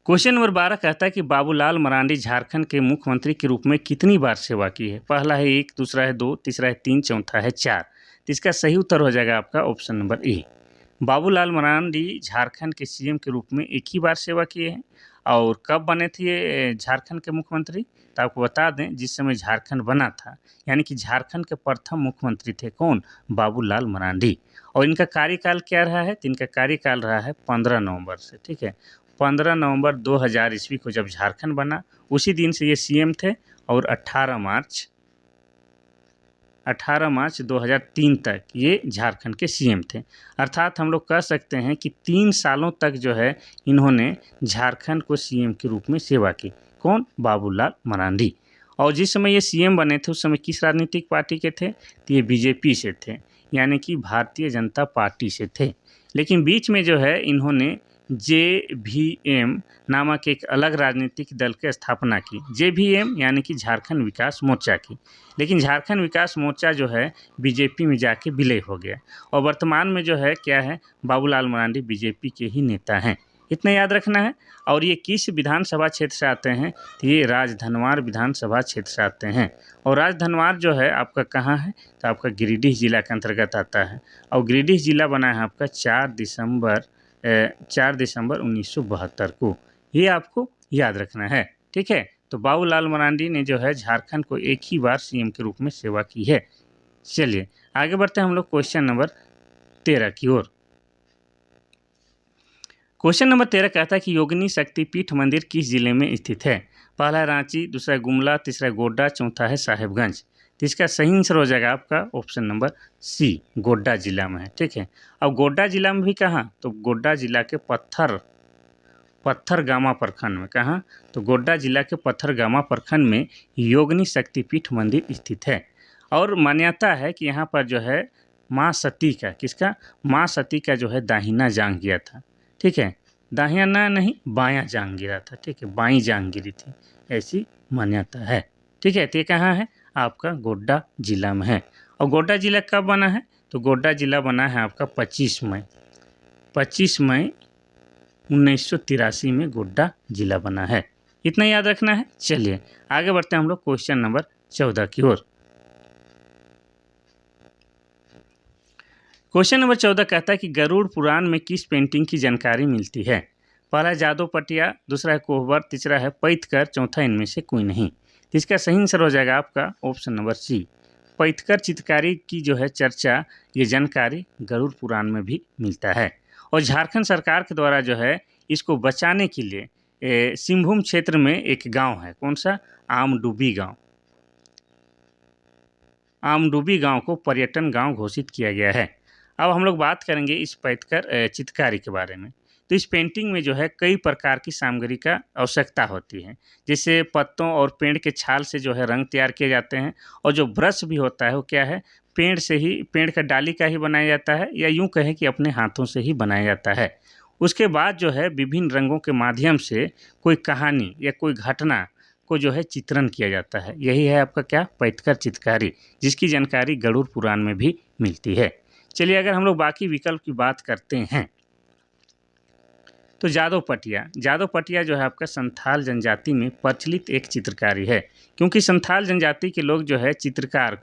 क्वेश्चन नंबर 12 कहता है कि बाबूलाल मरांडी झारखंड के मुख्यमंत्री के रूप में कितनी बार सेवा की है? पहला है 1, दूसरा है 2, तीसरा है 3, चौथा है 4। तो इसका सही उत्तर हो जाएगा आपका ऑप्शन नंबर ए। बाबूलाल मरांडी झारखंड के सीएम के रूप में एक ही बार सेवा किए हैं। और कब बने थे ये झारखंड के मुख्यमंत्री? तो आपको बता दें, जिस समय झारखंड बना था, यानी कि झारखंड के प्रथम मुख्यमंत्री थे कौन? बाबूलाल मरांडी। और इनका कार्यकाल क्या रहा है? तो इनका कार्यकाल रहा है 15 नवंबर से। ठीक है, 15 नवंबर 2000 ईस्वी को जब झारखंड बना, उसी दिन से ये सीएम थे। और 18 मार्च 2003 तक ये झारखंड के सीएम थे। अर्थात हम लोग कह सकते हैं कि 3 सालों तक जो है इन्होंने झारखंड को सीएम के रूप में सेवा की। कौन? बाबूलाल मरांडी। और जिस समय ये सीएम बने थे उस समय किस राजनीतिक पार्टी के थे? तो ये बीजेपी से थे, यानी कि भारतीय जनता पार्टी से थे। लेकिन बीच में जो है इन्होंने JVM नामक एक अलग राजनीतिक दल की स्थापना की। JVM यानी कि झारखंड विकास मोर्चा की। लेकिन झारखंड विकास मोर्चा जो है बीजेपी में जाके विलय हो गया। और वर्तमान में जो है क्या है? बाबूलाल मरांडी बीजेपी के ही नेता हैं। इतना याद रखना है। और ये किस विधानसभा क्षेत्र से आते हैं? तो ये राजधनवार विधानसभा क्षेत्र से आते हैं। और राजधनवार जो है आपका कहाँ है? तो आपका गिरिडीह जिला के अंतर्गत आता है। और गिरिडीह जिला बना है आपका 4 दिसंबर 1972 को। ये आपको याद रखना है। ठीक है, तो बाबूलाल मरांडी ने जो है झारखंड को एक ही बार सीएम के रूप में सेवा की है। चलिए आगे बढ़ते हैं हम लोग क्वेश्चन नंबर 13 की ओर। क्वेश्चन नंबर 13 कहता है कि योगिनी शक्तिपीठ मंदिर किस जिले में स्थित है? पहला है रांची, दूसरा है गुमला, तीसरा है गोड्डा, चौथा है साहेबगंज। तो इसका सही आंसर हो जाएगा आपका ऑप्शन नंबर सी, गोड्डा जिला में है। ठीक है, अब गोड्डा जिला में भी कहाँ? तो गोड्डा जिला के पत्थरगामा प्रखंड में। कहाँ? तो गोड्डा जिला के पत्थरगामा प्रखंड में योगिनी शक्तिपीठ मंदिर स्थित है। और मान्यता है कि यहाँ पर जो है माँ सती का, किसका? माँ सती का जो है दाहिना जांघ गिरा था। ठीक है, दाहिना नहीं, बायां जांघ गिरा था। ठीक है, बाईं जांघ गिरी थी, ऐसी मान्यता है। ठीक है, तो ये कहाँ है? आपका गोड्डा जिला में है। और गोड्डा जिला कब बना है? तो गोड्डा जिला बना है आपका 25 मई 1983 में गोड्डा जिला बना है। इतना याद रखना है। चलिए आगे बढ़ते हैं हम लोग क्वेश्चन नंबर 14 की ओर। क्वेश्चन नंबर 14 कहता है कि गरुड़ पुराण में किस पेंटिंग की जानकारी मिलती है? पहला है जादव पटिया, दूसरा है कोहबर, तीसरा है पैतकर, चौथा इनमें से कोई नहीं। तो इसका सही आंसर हो जाएगा आपका ऑप्शन नंबर सी, पैतकर चित्रकारी की जो है चर्चा, ये जानकारी गरुड़ पुराण में भी मिलता है। और झारखंड सरकार के द्वारा जो है इसको बचाने के लिए सिंहभूम क्षेत्र में एक गांव है। कौन सा? आमडुबी गांव। आमडूबी गांव को पर्यटन गांव घोषित किया गया है। अब हम लोग बात करेंगे इस पैतकर चित्रकारी के बारे में। तो इस पेंटिंग में जो है कई प्रकार की सामग्री का आवश्यकता होती है, जैसे पत्तों और पेड़ के छाल से जो है रंग तैयार किए जाते हैं, और जो ब्रश भी होता है वो क्या है, पेड़ का डाली का ही बनाया जाता है, या यूँ कहें कि अपने हाथों से ही बनाया जाता है। उसके बाद जो है विभिन्न रंगों के माध्यम से कोई कहानी या कोई घटना को जो है चित्रण किया जाता है। यही है आपका क्या, पैतकर चित्रकारी, जिसकी जानकारी गरुड़ पुराण में भी मिलती है। चलिए अगर हम लोग बाकी विकल्प की बात करते हैं तो जादव पटिया जो है आपका संथाल जनजाति में प्रचलित एक चित्रकारी है, क्योंकि संथाल जनजाति के लोग जो है चित्रकार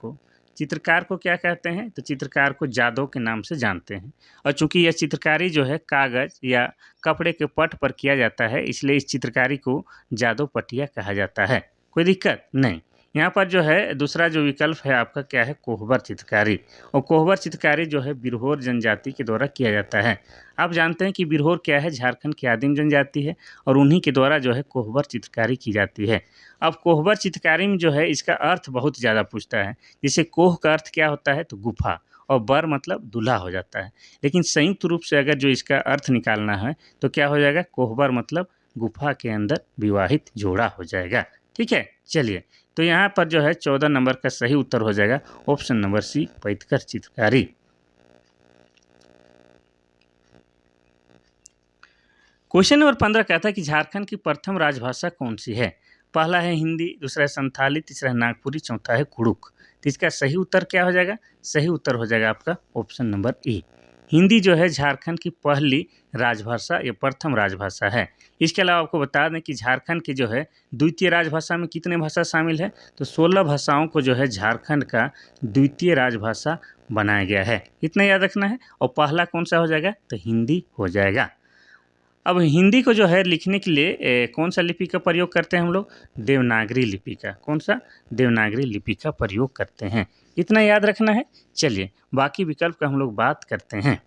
को क्या कहते हैं, तो चित्रकार को जादव के नाम से जानते हैं। और चूंकि यह चित्रकारी जो है कागज या कपड़े के पट पर किया जाता है, इसलिए इस चित्रकारी को जादव पटिया कहा जाता है। कोई दिक्कत नहीं। यहाँ पर जो है दूसरा जो विकल्प है आपका क्या है, कोहबर चित्रकारी। और कोहबर चित्रकारी जो है बिरहोर जनजाति के द्वारा किया जाता है। आप जानते हैं कि बिरहोर क्या है, झारखंड की आदिम जनजाति है, और उन्हीं के द्वारा जो है कोहबर चित्रकारी की जाती है। अब कोहबर चित्रकारी में जो है इसका अर्थ बहुत ज़्यादा पूछता है। जैसे कोह का अर्थ क्या होता है, तो गुफा, और बर मतलब दूल्हा हो जाता है। लेकिन संयुक्त रूप से अगर जो इसका अर्थ निकालना है तो क्या हो जाएगा, कोहबर मतलब गुफा के अंदर विवाहित जोड़ा हो जाएगा। ठीक है, चलिए तो यहाँ पर जो है 14 नंबर का सही उत्तर हो जाएगा ऑप्शन नंबर सी, पैतकर चित्रकारी। क्वेश्चन नंबर 15 कहता है कि झारखंड की प्रथम राजभाषा कौन सी है। पहला है हिंदी, दूसरा है संथाली, तीसरा है नागपुरी, चौथा है कुड़ुक। तो इसका सही उत्तर क्या हो जाएगा, सही उत्तर हो जाएगा आपका ऑप्शन नंबर ए। हिंदी जो है झारखंड की पहली राजभाषा या प्रथम राजभाषा है। इसके अलावा आपको बता दें कि झारखंड की जो है द्वितीय राजभाषा में कितने भाषा शामिल है, तो 16 भाषाओं को जो है झारखंड का द्वितीय राजभाषा बनाया गया है। इतना याद रखना है। और पहला कौन सा हो जाएगा, तो हिंदी हो जाएगा। अब हिंदी को जो है लिखने के लिए कौन सा लिपि का प्रयोग करते हैं हम लोग, देवनागरी लिपि का। कौन सा, देवनागरी लिपि का प्रयोग करते हैं। इतना याद रखना है। चलिए बाकी विकल्प का हम लोग बात करते हैं।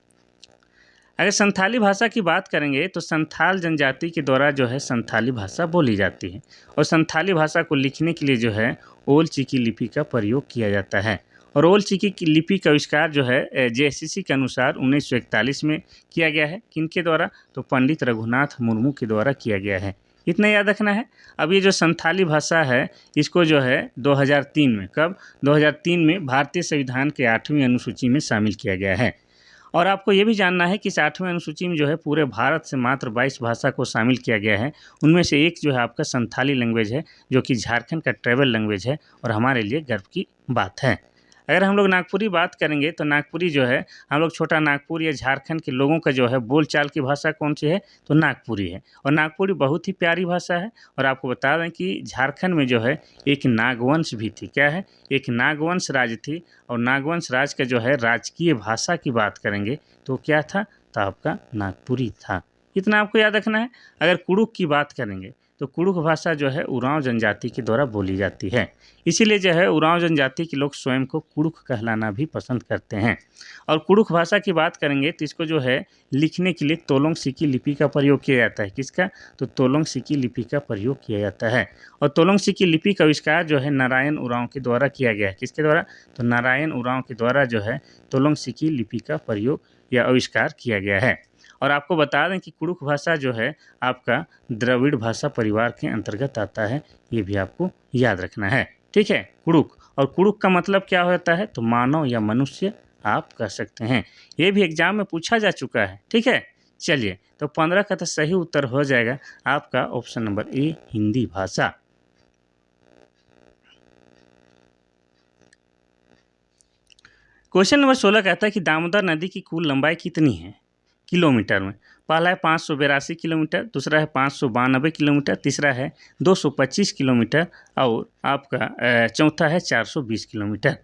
अगर संथाली भाषा की बात करेंगे तो संथाल जनजाति के द्वारा जो है संथाली भाषा बोली जाती है, और संथाली भाषा को लिखने के लिए जो है ओल चिकी लिपि का प्रयोग किया जाता है। और ओल चिकी की लिपि का आविष्कार जो है जेएससीसी के अनुसार 1941 में किया गया है। किनके द्वारा, तो पंडित रघुनाथ मुर्मू के द्वारा किया गया है। इतना याद रखना है। अब ये जो संथाली भाषा है इसको जो है 2003 में, कब, 2003 में भारतीय संविधान के 8वीं अनुसूची में शामिल किया गया है। और आपको ये भी जानना है कि इस 8वीं अनुसूची में जो है पूरे भारत से मात्र 22 भाषा को शामिल किया गया है। उनमें से एक जो है आपका संथाली लैंग्वेज है, जो कि झारखंड का ट्राइबल लैंग्वेज है, और हमारे लिए गर्व की बात है। अगर हम लोग नागपुरी बात करेंगे तो नागपुरी जो है हम लोग छोटा नागपुर या झारखंड के लोगों का जो है बोलचाल की भाषा कौन सी है, तो नागपुरी है। और नागपुरी बहुत ही प्यारी भाषा है। और आपको बता दें कि झारखंड में जो है एक नागवंश भी थी। क्या है, एक नागवंश राज थी, और नागवंश राज का जो है राजकीय भाषा की बात करेंगे तो क्या था, तो आपका नागपुरी था। इतना आपको याद रखना है। अगर कुड़ुक की बात करेंगे तो कुड़ुक भाषा जो है उरांव जनजाति के द्वारा बोली जाती है। इसीलिए जो है उरांव जनजाति के लोग स्वयं को कुड़ुक कहलाना भी पसंद करते हैं। और कुड़ुक भाषा की बात करेंगे तो इसको जो है लिखने के लिए तोलोंग सिकी लिपि का प्रयोग किया जाता है। किसका, तो तोलोंग सिकी लिपि का प्रयोग किया जाता है। और तोलोंग सिकी लिपि का आविष्कार जो है नारायण उरांव के द्वारा किया गया है। किसके द्वारा, तो नारायण उरांव के द्वारा जो है तोलोंग सिकी लिपि का प्रयोग या आविष्कार किया गया है। और आपको बता दें कि कुड़ुक भाषा जो है आपका द्रविड़ भाषा परिवार के अंतर्गत आता है। ये भी आपको याद रखना है। ठीक है, कुड़ुक। और कुड़ुक का मतलब क्या होता है, तो मानव या मनुष्य आप कह सकते हैं। ये भी एग्जाम में पूछा जा चुका है। ठीक है, चलिए तो 15 का तो सही उत्तर हो जाएगा आपका ऑप्शन नंबर ए, हिंदी भाषा। क्वेश्चन नंबर 16 कहता है कि दामोदर नदी की कुल लंबाई कितनी है किलोमीटर में। पहला है 582 किलोमीटर, दूसरा है 592 किलोमीटर, तीसरा है 225 किलोमीटर, और आपका चौथा है 420 किलोमीटर।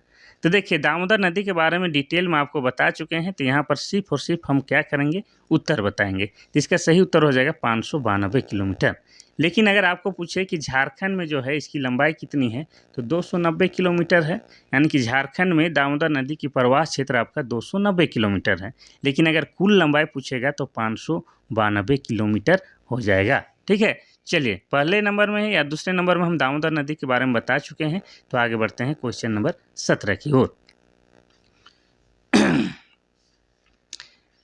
तो देखिए दामोदर नदी के बारे में डिटेल में आपको बता चुके हैं। तो यहाँ पर सिर्फ और सिर्फ हम क्या करेंगे, उत्तर बताएंगे। इसका सही उत्तर हो जाएगा 592 किलोमीटर। लेकिन अगर आपको पूछे कि झारखंड में जो है इसकी लंबाई कितनी है, तो 290 किलोमीटर है। यानी कि झारखंड में दामोदर नदी की प्रवास क्षेत्र आपका 290 किलोमीटर है। लेकिन अगर कुल लंबाई पूछेगा तो 592 किलोमीटर हो जाएगा। ठीक है, चलिए पहले नंबर में या दूसरे नंबर में हम दामोदर नदी के बारे में बता चुके हैं, तो आगे बढ़ते हैं क्वेश्चन नंबर 17 की ओर।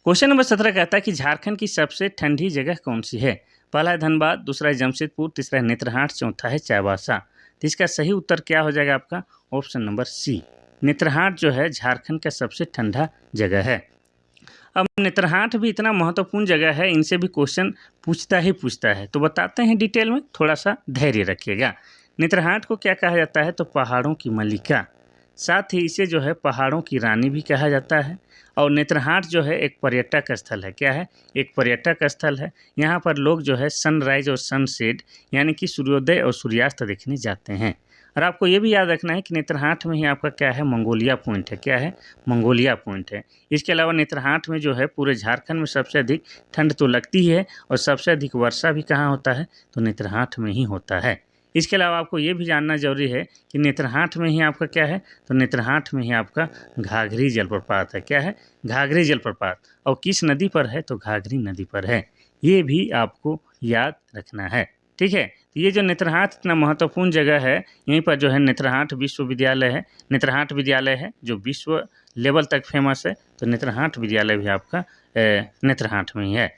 क्वेश्चन नंबर 17 कहता है कि झारखंड की सबसे ठंडी जगह कौन सी है? पहला है धनबाद, दूसरा है जमशेदपुर, तीसरा है नेत्रहाट, चौथा है चाईबासा। तो इसका सही उत्तर क्या हो जाएगा आपका? ऑप्शन नंबर सी, नेत्रहाट जो है झारखंड का सबसे ठंडा जगह है। अब नेत्रहाट भी इतना महत्वपूर्ण जगह है, इनसे भी क्वेश्चन पूछता है, तो बताते हैं डिटेल में, थोड़ा सा धैर्य रखिएगा। नेत्रहाट को क्या कहा जाता है? तो पहाड़ों की मल्लिका, साथ ही इसे जो है पहाड़ों की रानी भी कहा जाता है। और नेत्रहाट जो है एक पर्यटक स्थल है। क्या है? एक पर्यटक स्थल है। यहाँ पर लोग जो है सनराइज और सनसेट यानी कि सूर्योदय और सूर्यास्त देखने जाते हैं। और आपको ये भी याद रखना है कि नेत्रहाट में ही आपका क्या है? मंगोलिया पॉइंट है। क्या है? मंगोलिया पॉइंट है। इसके अलावा नेत्रहाट में जो है पूरे झारखंड में सबसे अधिक ठंड तो लगती है, और सबसे अधिक वर्षा भी कहाँ होता है? तो नेत्रहाट में ही होता है। इसके अलावा आपको ये भी जानना जरूरी है कि नेत्रहाट में ही आपका क्या है? तो नेत्रहाट में ही आपका घाघरी जलप्रपात है। क्या है? घाघरी जलप्रपात। और किस नदी पर है? तो घाघरी नदी पर है। ये भी आपको याद रखना है। ठीक है, तो ये जो नेत्रहाट इतना महत्वपूर्ण जगह है, यहीं पर जो है नेत्रहाट विश्वविद्यालय है। नेत्रहाट विद्यालय है जो विश्व लेवल तक फेमस है। तो नेत्रहाट विद्यालय भी आपका नेत्रहाट में ही है।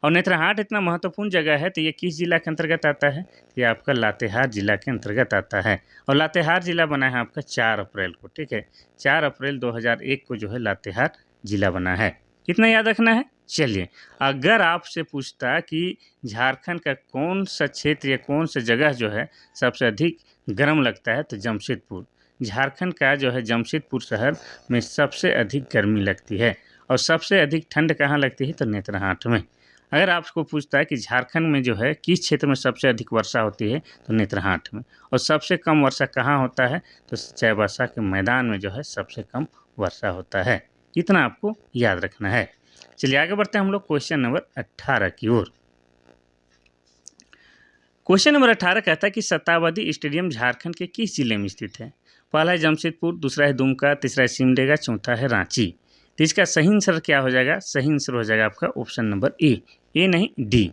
और नेत्रहाट इतना महत्वपूर्ण जगह है, तो ये किस जिला के अंतर्गत आता है? तो ये आपका लातेहार जिला के अंतर्गत आता है। और लातेहार जिला बना है आपका 4 अप्रैल को। ठीक है, 4 अप्रैल 2001 को जो है लातेहार जिला बना है। कितना याद रखना है? चलिए, अगर आपसे पूछता कि झारखंड का कौन सा क्षेत्र या कौन सा जगह जो है सबसे अधिक गर्म लगता है, तो जमशेदपुर। झारखंड का जो है जमशेदपुर शहर में सबसे अधिक गर्मी लगती है। और सबसे अधिक ठंड कहाँ लगती है? तो नेत्रहाट में। अगर आपको पूछता है कि झारखंड में जो है किस क्षेत्र में सबसे अधिक वर्षा होती है, तो नेत्रहाट में। और सबसे कम वर्षा कहाँ होता है? तो चाईबासा के मैदान में जो है सबसे कम वर्षा होता है। इतना आपको याद रखना है। चलिए आगे बढ़ते हैं हम लोग क्वेश्चन नंबर 18 की ओर। क्वेश्चन नंबर 18 कहता है कि शताब्दी स्टेडियम झारखंड के किस जिले में स्थित है? पहला है जमशेदपुर, दूसरा है दुमका, तीसरा है सिमडेगा, चौथा है रांची। तो इसका सही आंसर क्या हो जाएगा? सही आंसर हो जाएगा आपका ऑप्शन नंबर ए नहीं डी।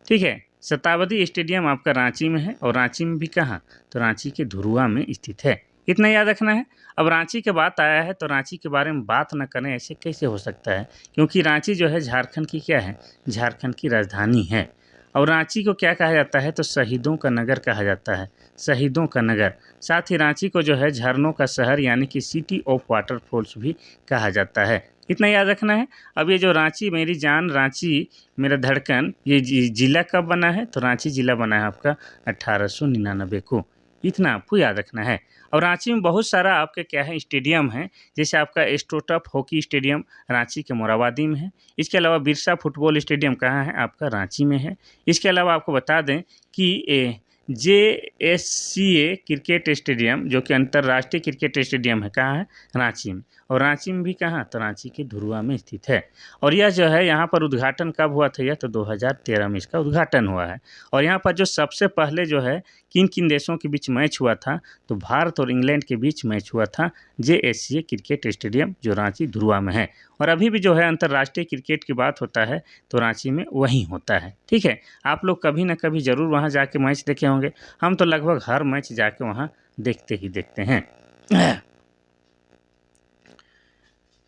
ठीक है, शताब्दी स्टेडियम आपका रांची में है। और रांची में भी कहाँ? तो रांची के धुरुआ में स्थित है। इतना याद रखना है। अब रांची के बात आया है, तो रांची के बारे में बात न करें ऐसे कैसे हो सकता है? क्योंकि रांची जो है झारखंड की क्या है? झारखंड की राजधानी है। और रांची को क्या कहा जाता है? तो शहीदों का नगर कहा जाता है। शहीदों का नगर। साथ ही रांची को जो है झरनों का शहर यानी कि सिटी ऑफ वाटरफॉल्स भी कहा जाता है। इतना याद रखना है। अब ये जो रांची मेरी जान, रांची मेरा धड़कन, ये जिला कब बना है? तो रांची जिला बना है आपका 1899 को। इतना आपको याद रखना है। और रांची में बहुत सारा आपके क्या है? स्टेडियम है। जैसे आपका एस्ट्रोटर्फ हॉकी स्टेडियम रांची के मोराबादी में है। इसके अलावा बिरसा फुटबॉल स्टेडियम कहाँ है? आपका रांची में है। इसके अलावा आपको बता दें कि JSCA क्रिकेट स्टेडियम जो कि अंतर्राष्ट्रीय क्रिकेट स्टेडियम है, कहाँ है? रांची में। और रांची में भी कहाँ? तो रांची के धुरुआ में स्थित है। और यह जो है यहाँ पर उद्घाटन कब हुआ था? यह तो 2013 में इसका उद्घाटन हुआ है। और यहाँ पर जो सबसे पहले जो है किन किन देशों के बीच मैच हुआ था? तो भारत और इंग्लैंड के बीच मैच हुआ था JSCA क्रिकेट स्टेडियम जो रांची धुरुआ में है। और अभी भी जो है अंतर्राष्ट्रीय क्रिकेट की बात होता है तो रांची में वहीं होता है। ठीक है, आप लोग कभी ना कभी ज़रूर वहाँ जाके मैच देखे होंगे। हम तो लगभग हर मैच जाके वहाँ देखते ही देखते हैं।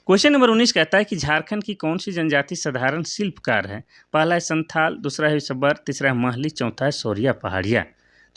क्वेश्चन नंबर 19 कहता है कि झारखंड की कौन सी जनजाति साधारण शिल्पकार है? पहला है संथाल, दूसरा है सबर, तीसरा है महली, चौथा है सौरिया पहाड़िया।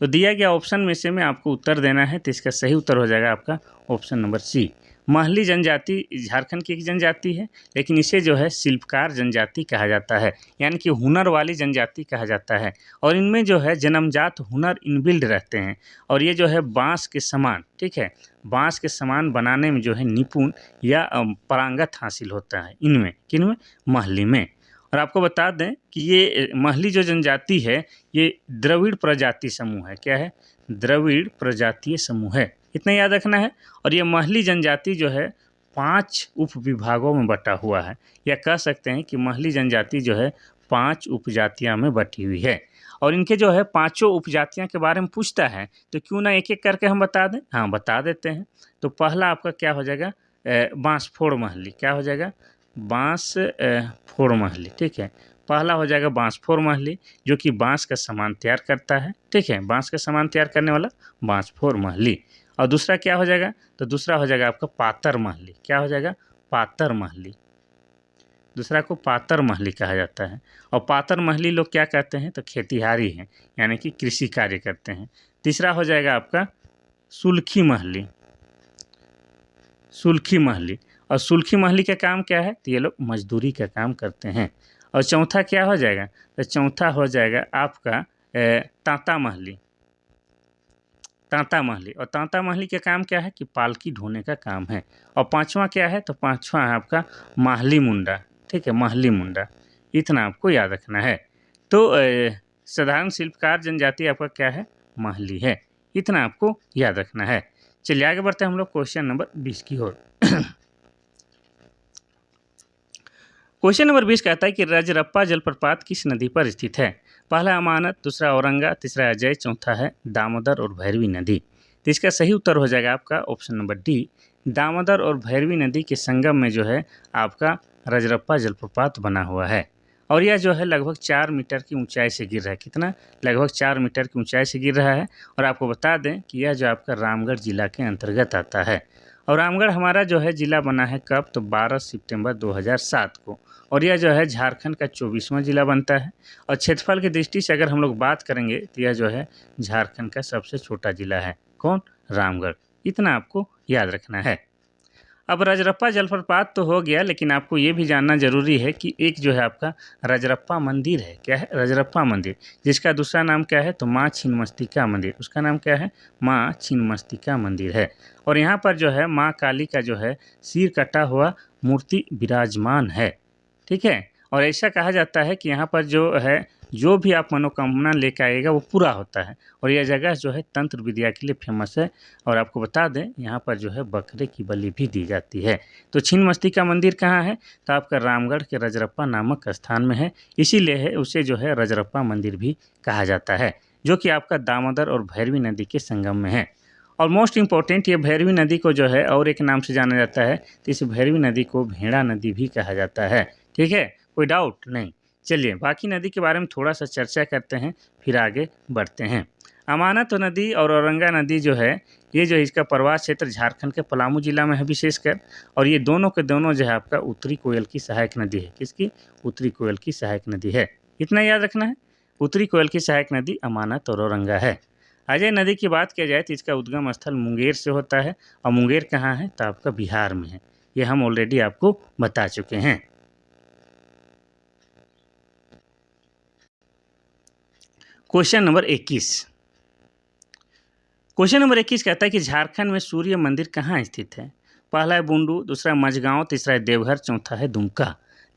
तो दिया गया ऑप्शन में से में आपको उत्तर देना है, तो इसका सही उत्तर हो जाएगा आपका ऑप्शन नंबर सी। महली जनजाति झारखंड की एक जनजाति है, लेकिन इसे जो है शिल्पकार जनजाति कहा जाता है, यानी कि हुनर वाली जनजाति कहा जाता है। और इनमें जो है जन्मजात हुनर इनबिल्ड रहते हैं। और ये जो है बांस के समान, ठीक है, बांस के समान बनाने में जो है निपुण या पारंगत हासिल होता है इनमें। किनमें? महली में। और आपको बता दें कि ये महली जो जनजाति है ये द्रविड़ प्रजाति समूह है। क्या है? द्रविड़ प्रजातीय समूह है। इतना याद रखना है। और ये महली जनजाति जो है 5 उप विभागों में बटा हुआ है, या कह सकते हैं कि महली जनजाति जो है 5 उपजातियां में बटी हुई है। और इनके जो है 5 उपजातियां के बारे में पूछता है, तो क्यों ना एक एक करके हम बता दें? हाँ, बता देते हैं। तो पहला आपका क्या हो जाएगा? बांसफोड़ महली। क्या हो जाएगा? बांस फोर महली, ठीक है। पहला हो जाएगा बांस फोर महली, जो कि बांस का सामान तैयार करता है, ठीक है, बांस का सामान तैयार करने वाला बांस फोर महली। और दूसरा क्या हो जाएगा, तो दूसरा हो जाएगा आपका पातर महली। क्या हो जाएगा, पातर महली। दूसरा को पातर महली कहा जाता है। और पातर महली लोग क्या कहते हैं, तो खेतीहारी हैं, यानी कि कृषि कार्य करते हैं। तीसरा हो जाएगा आपका सुलखी महली। सुलखी महली, और सुलखी महली का काम क्या है, तो ये लोग मजदूरी का काम करते हैं। और चौथा क्या हो जाएगा, तो चौथा हो जाएगा आपका तांता महली। तांता महली, और तांता महली का काम क्या है कि पालकी ढोने का काम है। और पांचवा क्या है, तो पांचवा है आपका माहली मुंडा, ठीक है, माहली मुंडा। इतना आपको याद रखना है। तो साधारण शिल्पकार जनजाति आपका क्या है, माहली है। इतना आपको याद रखना है। चलिए आगे बढ़ते हैं हम लोग क्वेश्चन नंबर 20 की ओर। क्वेश्चन नंबर 20 कहता है कि रजरप्पा जलप्रपात किस नदी पर स्थित है। पहला अमानत, दूसरा औरंगा, तीसरा अजय, चौथा है दामोदर और भैरवी नदी। तो इसका सही उत्तर हो जाएगा आपका ऑप्शन नंबर डी, दामोदर और भैरवी नदी के संगम में जो है आपका रजरप्पा जलप्रपात बना हुआ है। और यह जो है लगभग 4 मीटर की ऊंचाई से गिर रहा है। कितना, लगभग 4 मीटर की ऊंचाई से गिर रहा है। और आपको बता दें कि यह जो आपका रामगढ़ जिला के अंतर्गत आता है। और रामगढ़ हमारा जो है जिला बना है कब, तो 12 सितंबर 2007 को। और यह जो है झारखंड का 24वां जिला बनता है। और क्षेत्रफल की दृष्टि से अगर हम लोग बात करेंगे तो यह जो है झारखंड का सबसे छोटा जिला है। कौन, रामगढ़। इतना आपको याद रखना है। अब रजरप्पा जलप्रपात तो हो गया, लेकिन आपको ये भी जानना जरूरी है कि एक जो है आपका रजरप्पा मंदिर है। क्या है, रजरप्पा मंदिर, जिसका दूसरा नाम क्या है, तो माँ छिन्नमस्तिका मंदिर। उसका नाम क्या है, माँ छिन्नमस्तिका मंदिर है। और यहाँ पर जो है माँ काली का जो है सिर कटा हुआ मूर्ति विराजमान है, ठीक है। और ऐसा कहा जाता है कि यहाँ पर जो है जो भी आप मनोकामना लेकर आएगा वो पूरा होता है। और यह जगह जो है तंत्र विद्या के लिए फेमस है। और आपको बता दें यहाँ पर जो है बकरे की बलि भी दी जाती है। तो छिन्नमस्तिका मंदिर कहाँ है, तो आपका रामगढ़ के रजरप्पा नामक स्थान में है। इसीलिए है उसे जो है रजरप्पा मंदिर भी कहा जाता है, जो कि आपका दामोदर और भैरवी नदी के संगम में है। और मोस्ट इम्पॉर्टेंट, ये भैरवी नदी को जो है और एक नाम से जाना जाता है, तो इस भैरवी नदी को भेड़ा नदी भी कहा जाता है, ठीक है, कोई डाउट नहीं। चलिए बाकी नदी के बारे में थोड़ा सा चर्चा करते हैं, फिर आगे बढ़ते हैं। अमानत नदी और औरंगा नदी जो है, ये जो इसका प्रवास क्षेत्र झारखंड के पलामू जिला में है विशेषकर। और ये दोनों के दोनों जो है आपका उत्तरी कोयल की सहायक नदी है। किसकी, उत्तरी कोयल की सहायक नदी है। इतना याद रखना है, उत्तरी कोयल की सहायक नदी अमानत और औरंगा है। अजय नदी की बात किया जाए तो इसका उद्गम स्थल मुंगेर से होता है। और मुंगेर कहाँ है, तो आपका बिहार में है। ये हम ऑलरेडी आपको बता चुके हैं। Question number 21। क्वेश्चन नंबर 21 कहता है कि झारखंड में सूर्य मंदिर कहाँ स्थित है। पहला है बुंडू, दूसरा मझगांव, तीसरा है देवघर, चौथा है दुमका।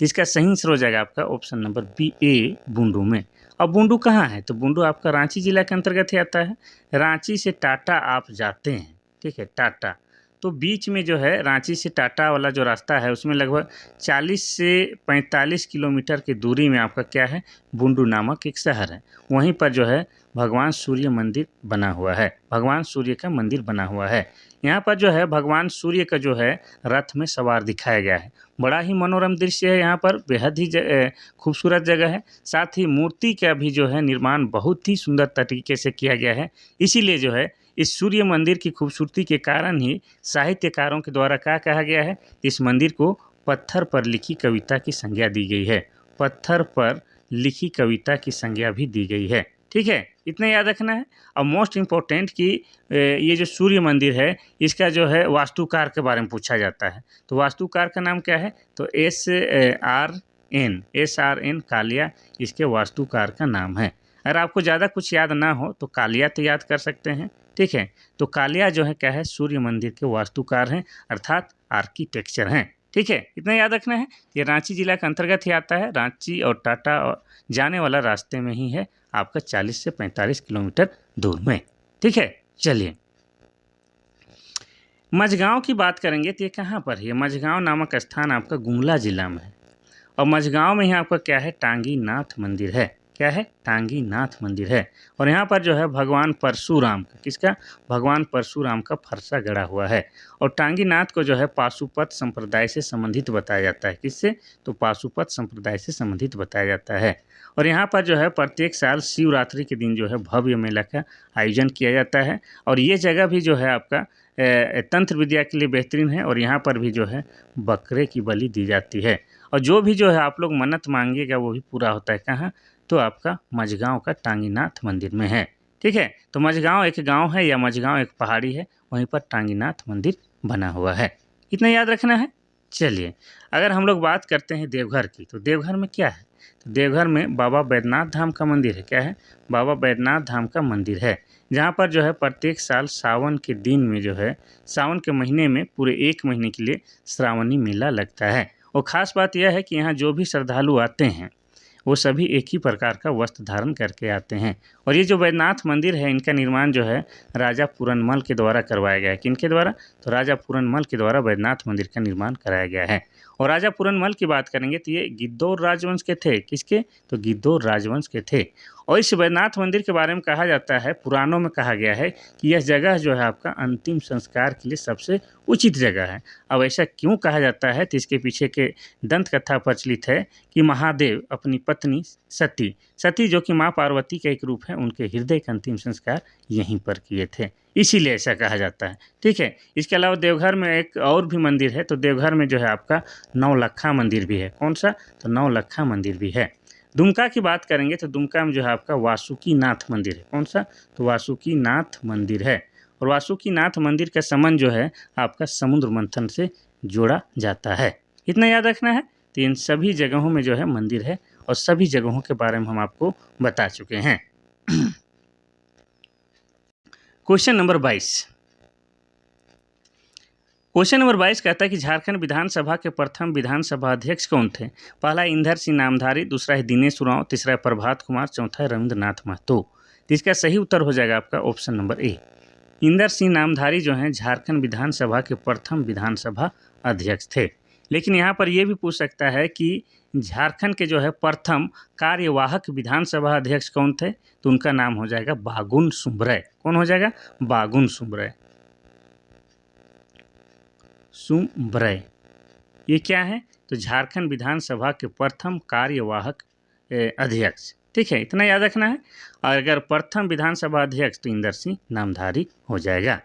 तो इसका सही आंसर हो जाएगा आपका ऑप्शन नंबर बी, ए, बुंडू में। अब बुंडू कहाँ है, तो बुंडू आपका रांची जिला के अंतर्गत ही आता है। रांची से टाटा आप जाते हैं, ठीक है, टाटा, तो बीच में जो है रांची से टाटा वाला जो रास्ता है उसमें लगभग 40 से 45 किलोमीटर की दूरी में आपका क्या है, बुंडू नामक एक शहर है। वहीं पर जो है भगवान सूर्य मंदिर बना हुआ है, भगवान सूर्य का मंदिर बना हुआ है। यहाँ पर जो है भगवान सूर्य का जो है रथ में सवार दिखाया गया है। बड़ा ही मनोरम दृश्य है, यहाँ पर बेहद ही खूबसूरत जगह है। साथ ही मूर्ति का भी जो है निर्माण बहुत ही सुंदर तरीके से किया गया है। इसीलिए जो है इस सूर्य मंदिर की खूबसूरती के कारण ही साहित्यकारों के द्वारा क्या कहा गया है, इस मंदिर को पत्थर पर लिखी कविता की संज्ञा दी गई है। पत्थर पर लिखी कविता की संज्ञा भी दी गई है, ठीक है, इतना याद रखना है। और मोस्ट इम्पोर्टेंट कि ये जो सूर्य मंदिर है इसका जो है वास्तुकार के बारे में पूछा जाता है। तो वास्तुकार का नाम क्या है, तो SRN कालिया इसके वास्तुकार का नाम है। अगर आपको ज़्यादा कुछ याद ना हो तो कालिया तो याद कर सकते हैं, ठीक है। तो कालिया जो है क्या है, सूर्य मंदिर के वास्तुकार हैं, अर्थात आर्किटेक्चर हैं, ठीक है, इतना याद रखना है। ये रांची जिला के अंतर्गत ही आता है। रांची और टाटा जाने वाला रास्ते में ही है, आपका 40 से 45 किलोमीटर दूर में, ठीक है। चलिए मझगांव की बात करेंगे तो ये कहाँ पर है, मझगांव नामक स्थान आपका गुमला जिला में है। और मझगांव में ही आपका क्या है, टांगी नाथ मंदिर है। क्या है, टांगी नाथ मंदिर है। और यहाँ पर जो है भगवान परशुराम का, किसका, भगवान परशुराम का फरसा गड़ा हुआ है। और टांगी नाथ को जो है पाशुपत संप्रदाय से संबंधित बताया जाता है। किससे, तो पाशुपत संप्रदाय से संबंधित बताया जाता है। और यहाँ पर जो है प्रत्येक साल शिवरात्रि के दिन जो है भव्य मेला का आयोजन किया जाता है। और ये जगह भी जो है आपका तंत्र विद्या के लिए बेहतरीन है। और यहाँ पर भी जो है बकरे की बलि दी जाती है। और जो भी जो है आप लोग मन्नत मांगिएगा वो भी पूरा होता है। कहाँ, तो आपका मझगांव का टांगीनाथ मंदिर में है। ठीक है, तो मझगांव एक गांव है या मझगांव एक पहाड़ी है, वहीं पर टांगीनाथ मंदिर बना हुआ है। इतना याद रखना है। चलिए, अगर हम लोग बात करते हैं देवघर की, तो देवघर में क्या है, तो देवघर में बाबा बैद्यनाथ धाम का मंदिर है। क्या है, बाबा बैद्यनाथ धाम का मंदिर है, जहाँ पर जो है प्रत्येक साल सावन के दिन में जो है, सावन के महीने में पूरे 1 महीने के लिए श्रावणी मेला लगता है। और ख़ास बात यह है कि यहाँ जो भी श्रद्धालु आते हैं वो सभी एक ही प्रकार का वस्त्र धारण करके आते हैं। और ये जो बैद्यनाथ मंदिर है, इनका निर्माण जो है राजा पूरनमल के द्वारा करवाया गया है। किनके द्वारा, तो राजा पूरनमल के द्वारा बैद्यनाथ मंदिर का निर्माण कराया गया है। और राजा पूरनमल की बात करेंगे तो ये गिद्धौर राजवंश के थे। किसके, तो गिद्धौर राजवंश के थे। और इस बैद्यनाथ मंदिर के बारे में कहा जाता है, पुराणों में कहा गया है कि यह जगह जो है आपका अंतिम संस्कार के लिए सबसे उचित जगह है। अब ऐसा क्यों कहा जाता है, तो इसके पीछे के दंत कथा प्रचलित है कि महादेव अपनी पत्नी सती जो कि माँ पार्वती का एक रूप है, उनके हृदय का अंतिम संस्कार यहीं पर किए थे, इसीलिए ऐसा कहा जाता है। ठीक है, इसके अलावा देवघर में एक और भी मंदिर है। तो देवघर में जो है आपका नौलखा मंदिर भी है। कौन सा, तो नौलखा मंदिर भी है। दुमका की बात करेंगे तो दुमका में जो है आपका वासुकी नाथ मंदिर है। कौन सा, तो वासुकी नाथ मंदिर है। और वासुकी नाथ मंदिर का संबंध जो है आपका समुद्र मंथन से जोड़ा जाता है। इतना याद रखना है। तो इन सभी जगहों में जो है मंदिर है और सभी जगहों के बारे में हम आपको बता चुके हैं। Question number 22। क्वेश्चन नंबर 22 कहता है कि झारखंड विधानसभा के प्रथम विधानसभा अध्यक्ष कौन थे। पहला इंदर सिंह नामधारी, दूसरा है दिनेश उरांव, तीसरा है प्रभात कुमार, चौथा है रविंद्रनाथ महतो। तो इसका सही उत्तर हो जाएगा आपका option number A. Inder Singh Namdhari जो हैं झारखंड विधानसभा के प्रथम विधानसभा अध्यक्ष थे। लेकिन यहाँ पर यह भी पूछ सकता है कि झारखंड के जो है प्रथम कार्यवाहक विधानसभा अध्यक्ष कौन थे, तो उनका नाम हो जाएगा बागुन सुम्बरय। कौन हो जाएगा, बागुन सुम्बरय। सुम्बरय ये क्या है, तो झारखंड विधानसभा के प्रथम कार्यवाहक अध्यक्ष। ठीक है, इतना याद रखना है। और अगर प्रथम विधानसभा अध्यक्ष तो इंदर सिंह नामधारी हो जाएगा।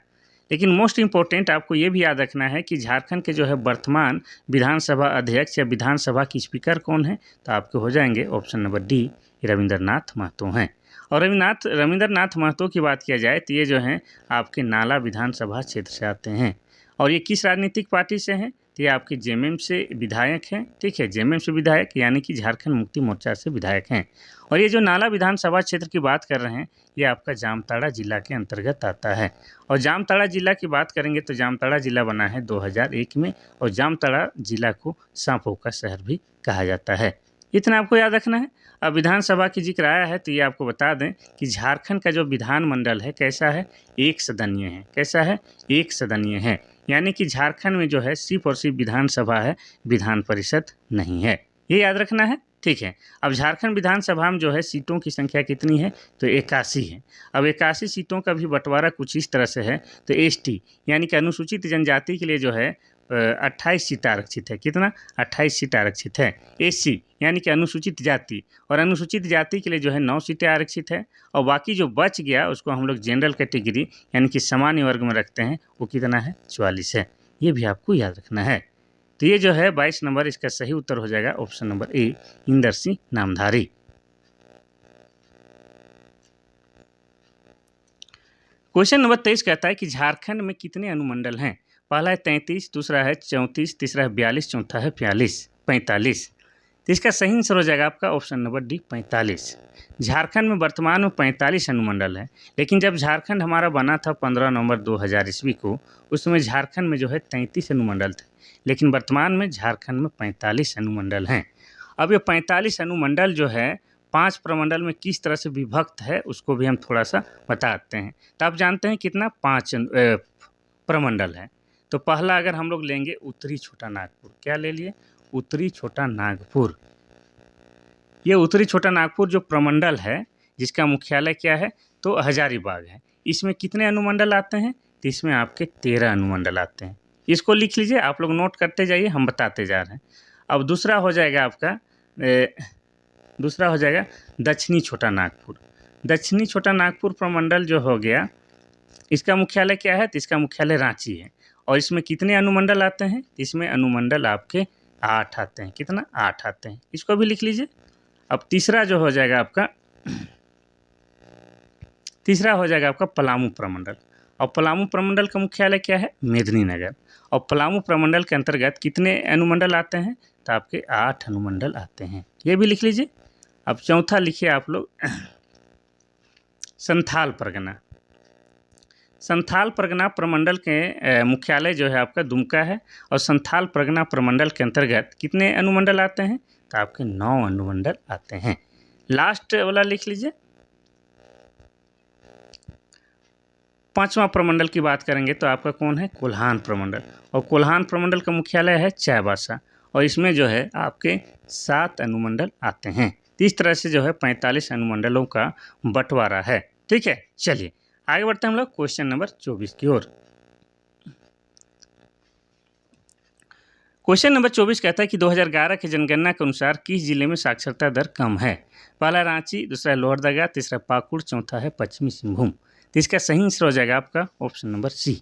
लेकिन मोस्ट इम्पोर्टेंट आपको ये भी याद रखना है कि झारखंड के जो है वर्तमान विधानसभा अध्यक्ष या विधानसभा की स्पीकर कौन है, तो आपके हो जाएंगे option number D, Ravindranath Mahato हैं। और रविंद्रनाथ महतो की बात किया जाए तो ये जो हैं आपके नाला विधानसभा क्षेत्र से आते हैं। और ये किस राजनीतिक पार्टी से हैं, तो ये आपके जेएमएम से विधायक हैं। ठीक है, जेएमएम से विधायक यानी कि झारखंड मुक्ति मोर्चा से विधायक हैं। और ये जो नाला विधानसभा क्षेत्र की बात कर रहे हैं, ये आपका जामताड़ा जिला के अंतर्गत आता है। और जामताड़ा जिला की बात करेंगे तो जामताड़ा जिला बना है 2001 में। और जामताड़ा जिला को सांपों का शहर भी कहा जाता है। इतना आपको याद रखना है। अब विधानसभा की जिक्र आया है तो ये आपको बता दें कि झारखंड का जो विधानमंडल है कैसा है, एक सदनीय है। कैसा है, एक सदनीय है। यानी कि झारखंड में जो है सिर्फ और सिर्फ विधानसभा है, विधान परिषद नहीं है। ये याद रखना है। ठीक है, अब झारखंड विधानसभा में जो है सीटों की संख्या कितनी है, तो 81 है। अब 81 सीटों का भी बंटवारा कुछ इस तरह से है। तो एसटी यानी कि अनुसूचित जनजाति के लिए जो है 28 सीटें आरक्षित है। कितना, 28 सीटें आरक्षित है। एससी यानी कि अनुसूचित जाति, और अनुसूचित जाति के लिए जो है 9 सीटें आरक्षित है। और बाकी जो बच गया उसको हम लोग जनरल कैटेगरी यानी कि सामान्य वर्ग में रखते हैं, वो कितना है, 44 है। ये भी आपको याद रखना है। तो ये जो है 22 नंबर, इसका सही उत्तर हो जाएगा option number A, Inder Singh Namdhari. Question number 23 कहता है कि झारखंड में कितने अनुमंडल हैं। पहला है 33, दूसरा है 34, तीसरा है 42, चौथा है 45। तो इसका सही आंसर हो जाएगा आपका ऑप्शन नंबर डी, 45। झारखंड में वर्तमान में 45 अनुमंडल है। लेकिन जब झारखंड हमारा बना था 15 नवंबर 2000 ईस्वी को, उस समय झारखंड में जो है 33 अनुमंडल थे। लेकिन वर्तमान में झारखंड में 45 अनुमंडल हैं। अब ये 45 अनुमंडल जो है 5 प्रमंडल में किस तरह से विभक्त है, उसको भी हम थोड़ा सा बताते हैं। तो आप जानते हैं कितना, 5 प्रमंडल है। तो पहला अगर हम लोग लेंगे उत्तरी छोटा नागपुर, क्या ले लिए, उत्तरी छोटा नागपुर। ये उत्तरी छोटा नागपुर जो प्रमंडल है जिसका मुख्यालय क्या है तो हजारीबाग है। इसमें कितने अनुमंडल आते हैं तो इसमें आपके 13 अनुमंडल आते हैं। इसको लिख लीजिए, आप लोग नोट करते जाइए, हम बताते जा रहे हैं। अब दूसरा हो जाएगा आपका दक्षिणी छोटा नागपुर। दक्षिणी छोटा नागपुर प्रमंडल जो हो गया, इसका मुख्यालय क्या है तो इसका मुख्यालय रांची है। और इसमें कितने अनुमंडल आते हैं, इसमें अनुमंडल आपके 8 आते हैं। कितना? 8 आते हैं। इसको भी लिख लीजिए। अब तीसरा हो जाएगा आपका पलामू प्रमंडल। और पलामू प्रमंडल का मुख्यालय क्या है? मेदिनीनगर। और पलामू प्रमंडल के अंतर्गत कितने अनुमंडल आते हैं तो आपके 8 अनुमंडल आते हैं। ये भी लिख लीजिए। अब चौथा लिखिए आप लोग संथाल परगना। संथाल परगना प्रमंडल के मुख्यालय जो है आपका दुमका है। और संथाल परगना प्रमंडल के अंतर्गत कितने अनुमंडल आते हैं तो आपके 9 अनुमंडल आते हैं। लास्ट वाला लिख लीजिए। 5वां प्रमंडल की बात करेंगे तो आपका कौन है? कोल्हान प्रमंडल। और कोल्हान प्रमंडल का मुख्यालय है चाईबासा। और इसमें जो है आपके 7 अनुमंडल आते हैं। इस तरह से जो है 45 अनुमंडलों का बंटवारा है। ठीक है, चलिए आगे बढ़ते हैं हम लोग क्वेश्चन नंबर 24 की ओर। क्वेश्चन नंबर 24 कहता है कि 2011 की जनगणना के अनुसार किस जिले में साक्षरता दर कम है? पहला रांची, दूसरा लोहरदगा, तीसरा पाकुड़, चौथा है पश्चिमी सिंहभूम। तो इसका सही आंसर हो जाएगा आपका ऑप्शन नंबर सी।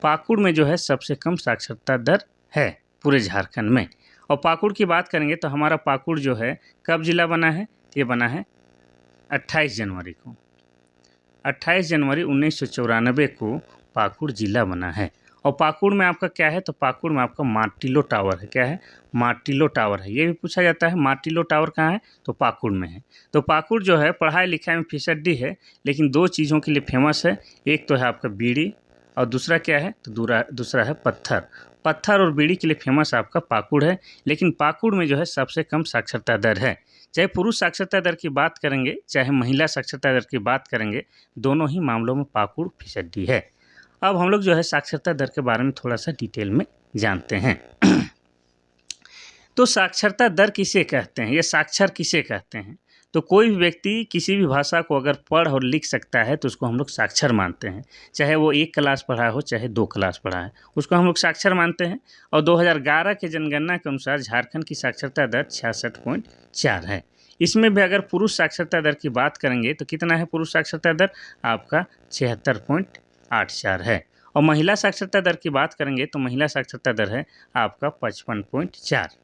पाकुड़ में जो है सबसे कम साक्षरता दर है पूरे झारखंड में। और पाकुड़ की बात करेंगे तो हमारा पाकुड़ जो है कब जिला बना है? ये बना है 28 जनवरी को। 28 जनवरी 1994 को पाकुड़ जिला बना है। और पाकुड़ में आपका क्या है तो पाकुड़ में आपका मार्टिलो टावर है। क्या है? मार्टिलो टावर है। ये भी पूछा जाता है मार्टिलो टावर कहाँ है तो पाकुड़ में है। तो पाकुड़ जो है पढ़ाई लिखाई में फिसड्डी है, लेकिन 2 चीज़ों के लिए फेमस है। एक तो है आपका बीड़ी और दूसरा क्या है तो दूसरा है पत्थर और बीड़ी के लिए फेमस आपका पाकुड़ है। लेकिन पाकुड़ में जो है सबसे कम साक्षरता दर है। चाहे पुरुष साक्षरता दर की बात करेंगे चाहे महिला साक्षरता दर की बात करेंगे, दोनों ही मामलों में पाकुड़ फिसड्डी है। अब हम लोग जो है साक्षरता दर के बारे में थोड़ा सा डिटेल में जानते हैं। तो साक्षरता दर किसे कहते हैं या साक्षर किसे कहते हैं? तो कोई भी व्यक्ति किसी भी भाषा को अगर पढ़ और लिख सकता है तो उसको हम लोग साक्षर मानते हैं। चाहे वो 1 क्लास पढ़ा हो चाहे 2 क्लास पढ़ा है, उसको हम लोग साक्षर मानते हैं। और 2011 के जनगणना के अनुसार झारखंड की साक्षरता दर 66.4 है। इसमें भी अगर पुरुष साक्षरता दर की बात करेंगे तो कितना है पुरुष साक्षरता दर? आपका 76.84 है। और महिला साक्षरता दर की बात करेंगे तो महिला साक्षरता दर है आपका 55.4।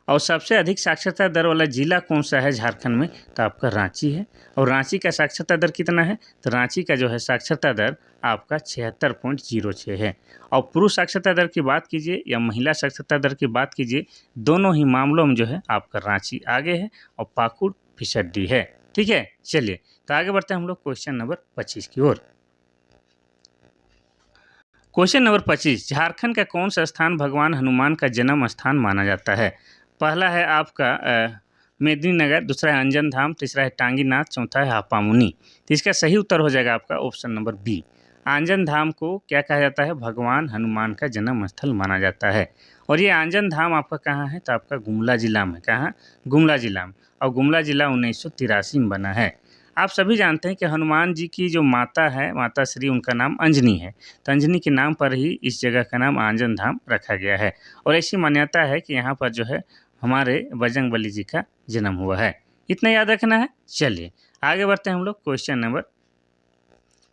और सबसे अधिक साक्षरता दर वाला जिला कौन सा है झारखंड में तो आपका रांची है। और रांची का साक्षरता दर कितना है तो रांची का जो है साक्षरता दर आपका 76.06 है। और पुरुष साक्षरता दर की बात कीजिए या महिला साक्षरता दर की बात कीजिए, दोनों ही मामलों में जो है आपका रांची आगे है और पाकुड़ फिसड्डी है। ठीक है, चलिए तो आगे बढ़ते हैं हम लोग क्वेश्चन नंबर 25 की ओर। क्वेश्चन नंबर 25, झारखंड का कौन सा स्थान भगवान हनुमान का जन्म स्थान माना जाता है? पहला है आपका मेदिनीनगर, दूसरा है अंजन धाम, तीसरा है टांगीनाथ, चौथा है हापामुनी। तो इसका सही उत्तर हो जाएगा आपका ऑप्शन नंबर बी। आंजन धाम को क्या कहा जाता है? भगवान हनुमान का जन्म स्थल माना जाता है। और ये आंजन धाम आपका कहाँ है तो आपका गुमला जिला में। कहाँ? गुमला जिला में। और गुमला जिला 1983 में बना है। आप सभी जानते हैं कि हनुमान जी की जो माता है, माता श्री, उनका नाम अंजनी है। तो अंजनी के नाम पर ही इस जगह का नाम आंजन धाम रखा गया है। और ऐसी मान्यता है कि यहाँ पर जो है हमारे बजरंगबली जी का जन्म हुआ है। इतना याद रखना है। चलिए आगे बढ़ते हैं हम लोग क्वेश्चन नंबर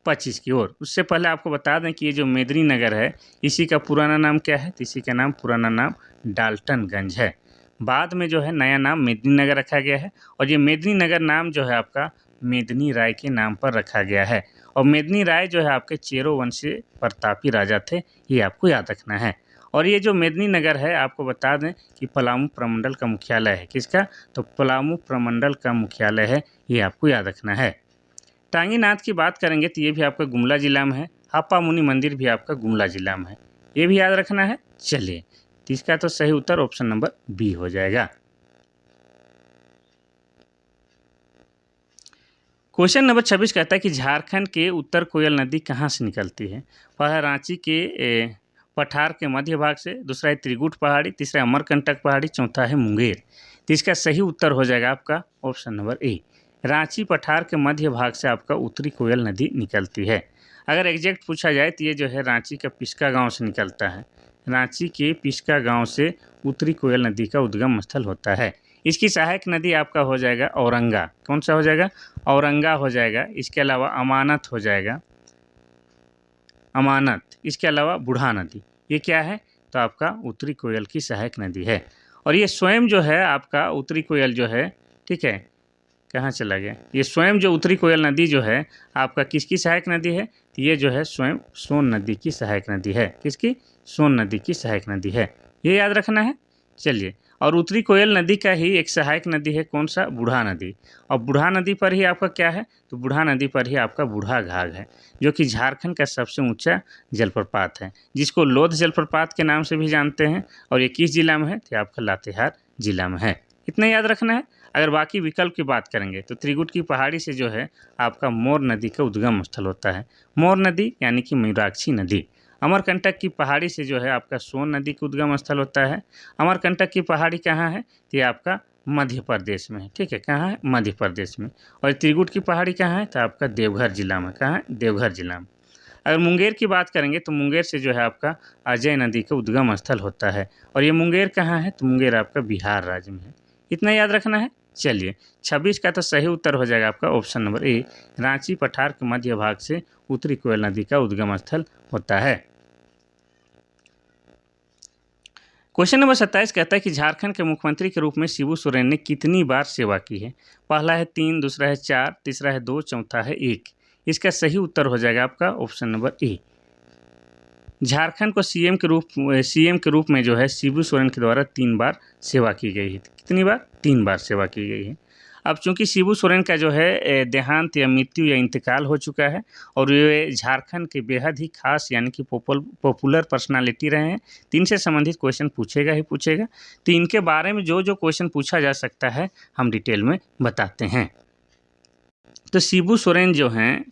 25 की ओर। उससे पहले आपको बता दें कि ये जो मेदिनीनगर है इसी का पुराना नाम क्या है तो इसी का नाम पुराना नाम डाल्टनगंज है। बाद में जो है नया नाम मेदिनीनगर रखा गया है। और ये मेदिनीनगर नाम जो है आपका मेदिनी राय के नाम पर रखा गया है। और मेदिनी राय जो है आपके चेरो वंशीय प्रतापी राजा थे, ये आपको याद रखना है। और ये जो मेदिनीनगर है आपको बता दें कि पलामू प्रमंडल का मुख्यालय है। किसका? तो पलामू प्रमंडल का मुख्यालय है, ये आपको याद रखना है। टांगीनाथ की बात करेंगे तो ये भी आपका गुमला जिला में है। हापामुनी मंदिर भी आपका गुमला जिला में है, ये भी याद रखना है। चलिए तो इसका तो सही उत्तर ऑप्शन नंबर बी हो जाएगा। क्वेश्चन नंबर 26 कहता है कि झारखंड के उत्तर कोयल नदी कहाँ से निकलती है? पहला रांची के पठार के मध्य भाग से, दूसरा है त्रिकुट पहाड़ी, तीसरा है अमरकंटक पहाड़ी, चौथा है मुंगेर। तो इसका सही उत्तर हो जाएगा आपका ऑप्शन नंबर ए, रांची पठार के मध्य भाग से आपका उत्तरी कोयल नदी निकलती है। अगर एग्जैक्ट पूछा जाए तो ये जो है रांची का पिस्का गांव से निकलता है। रांची के पिस्का गांव से उत्तरी कोयल नदी का उद्गम स्थल होता है। इसकी सहायक नदी आपका हो जाएगा औरंगा। कौन सा हो जाएगा? औरंगा हो जाएगा। इसके अलावा अमानत हो जाएगा, अमानत। इसके अलावा बूढ़ा नदी। ये क्या है? तो आपका उत्तरी कोयल की सहायक नदी है। और ये स्वयं जो है आपका उत्तरी कोयल जो है, ठीक है, कहाँ चला गया? ये स्वयं जो उत्तरी कोयल नदी जो है आपका किसकी सहायक नदी है? तो ये जो है स्वयं सोन नदी की सहायक नदी है। किसकी? सोन नदी की सहायक नदी है। ये याद रखना है। चलिए, और उत्तरी कोयल नदी का ही एक सहायक नदी है, कौन सा? बूढ़ा नदी। और बूढ़ा नदी पर ही आपका क्या है? तो बूढ़ा नदी पर ही आपका बूढ़ा घाघ है, जो कि झारखंड का सबसे ऊंचा जलप्रपात है, जिसको लोध जलप्रपात के नाम से भी जानते हैं। और ये किस जिला में है? तो आपका लातेहार जिला में है। इतना याद रखना है। अगर बाकी विकल्प की बात करेंगे तो त्रिकुट की पहाड़ी से जो है आपका मोर नदी का उद्गम स्थल होता है। मोर नदी यानी कि मयूराक्षी नदी। अमरकंटक की पहाड़ी से जो है आपका सोन नदी का उद्गम स्थल होता है। अमरकंटक की पहाड़ी कहाँ है? तो ये आपका मध्य प्रदेश में है। ठीक है, कहाँ है? मध्य प्रदेश में। और त्रिकुट की पहाड़ी कहाँ है? तो आपका देवघर जिला में। कहाँ है? देवघर जिला में। अगर मुंगेर की बात करेंगे तो मुंगेर से जो है आपका अजय नदी का उद्गम स्थल होता है। और ये मुंगेर कहाँ है? तो मुंगेर आपका बिहार राज्य में है। इतना याद रखना है। चलिए, 26 का तो सही उत्तर हो जाएगा आपका ऑप्शन नंबर ए, रांची पठार के मध्य भाग से उत्तरी कोयल नदी का उद्गम स्थल होता है। क्वेश्चन नंबर 27 कहता है कि झारखंड के मुख्यमंत्री के रूप में शिबू सोरेन ने कितनी बार सेवा की है? पहला है 3, दूसरा है 4, तीसरा है 2, चौथा है 1। इसका सही उत्तर हो जाएगा आपका ऑप्शन नंबर ए। झारखंड को सीएम के रूप में जो है शिबू सोरेन के द्वारा 3 बार सेवा की गई है। कितनी बार? 3 बार सेवा की गई है। अब चूंकि शिबू सोरेन का जो है देहांत या मृत्यु या इंतकाल हो चुका है और ये झारखंड के बेहद ही खास यानी कि पॉपुलर पर्सनालिटी रहे हैं, तो इनसे संबंधित क्वेश्चन पूछेगा ही पूछेगा। तो इनके बारे में जो जो क्वेश्चन पूछा जा सकता है हम डिटेल में बताते हैं। तो शिबू सोरेन जो हैं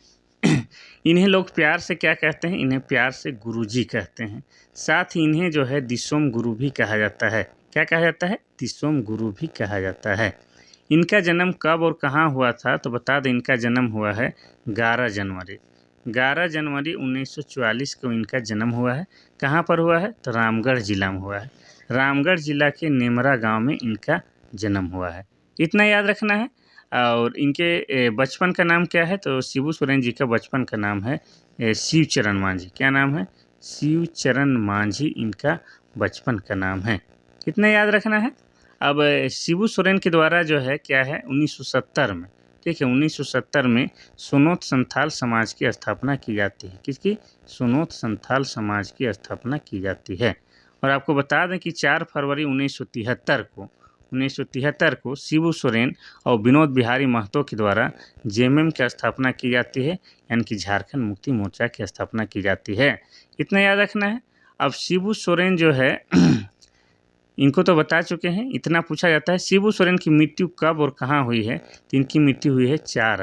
इन्हें लोग प्यार से क्या कहते हैं? इन्हें प्यार से गुरुजी कहते हैं। साथ ही इन्हें जो है दिसोम गुरु भी कहा जाता है। क्या कहा जाता है? दिसोम गुरु भी कहा जाता है। इनका जन्म कब और कहाँ हुआ था? तो बता दें, इनका जन्म हुआ है 11 जनवरी 1944 को इनका जन्म हुआ है। कहाँ पर हुआ है? तो रामगढ़ जिला में हुआ है। रामगढ़ जिला के नेमरा गांव में इनका जन्म हुआ है। इतना याद रखना है। और इनके बचपन का नाम क्या है? तो शिबू सोरेन जी का बचपन का नाम है शिवचरण मांझी। क्या नाम है? शिवचरण मांझी इनका बचपन का नाम है। इतना याद रखना है। अब शिबू सोरेन के द्वारा जो है क्या है 1970 में, ठीक है, 1970 में सोनोत संथाल समाज की स्थापना की जाती है। किसकी? सोनोत संथाल समाज की स्थापना की जाती है। और आपको बता दें कि 4 फरवरी 1973 को शिबू सोरेन और विनोद बिहारी महतो के द्वारा जेएमएम की स्थापना की जाती है, यानी कि झारखंड मुक्ति मोर्चा की स्थापना की जाती है। इतना याद रखना है। अब शिबू सोरेन जो है इनको तो बता चुके हैं। इतना पूछा जाता है शिबू सोरेन की मृत्यु कब और कहाँ हुई है? तो इनकी मृत्यु हुई है 4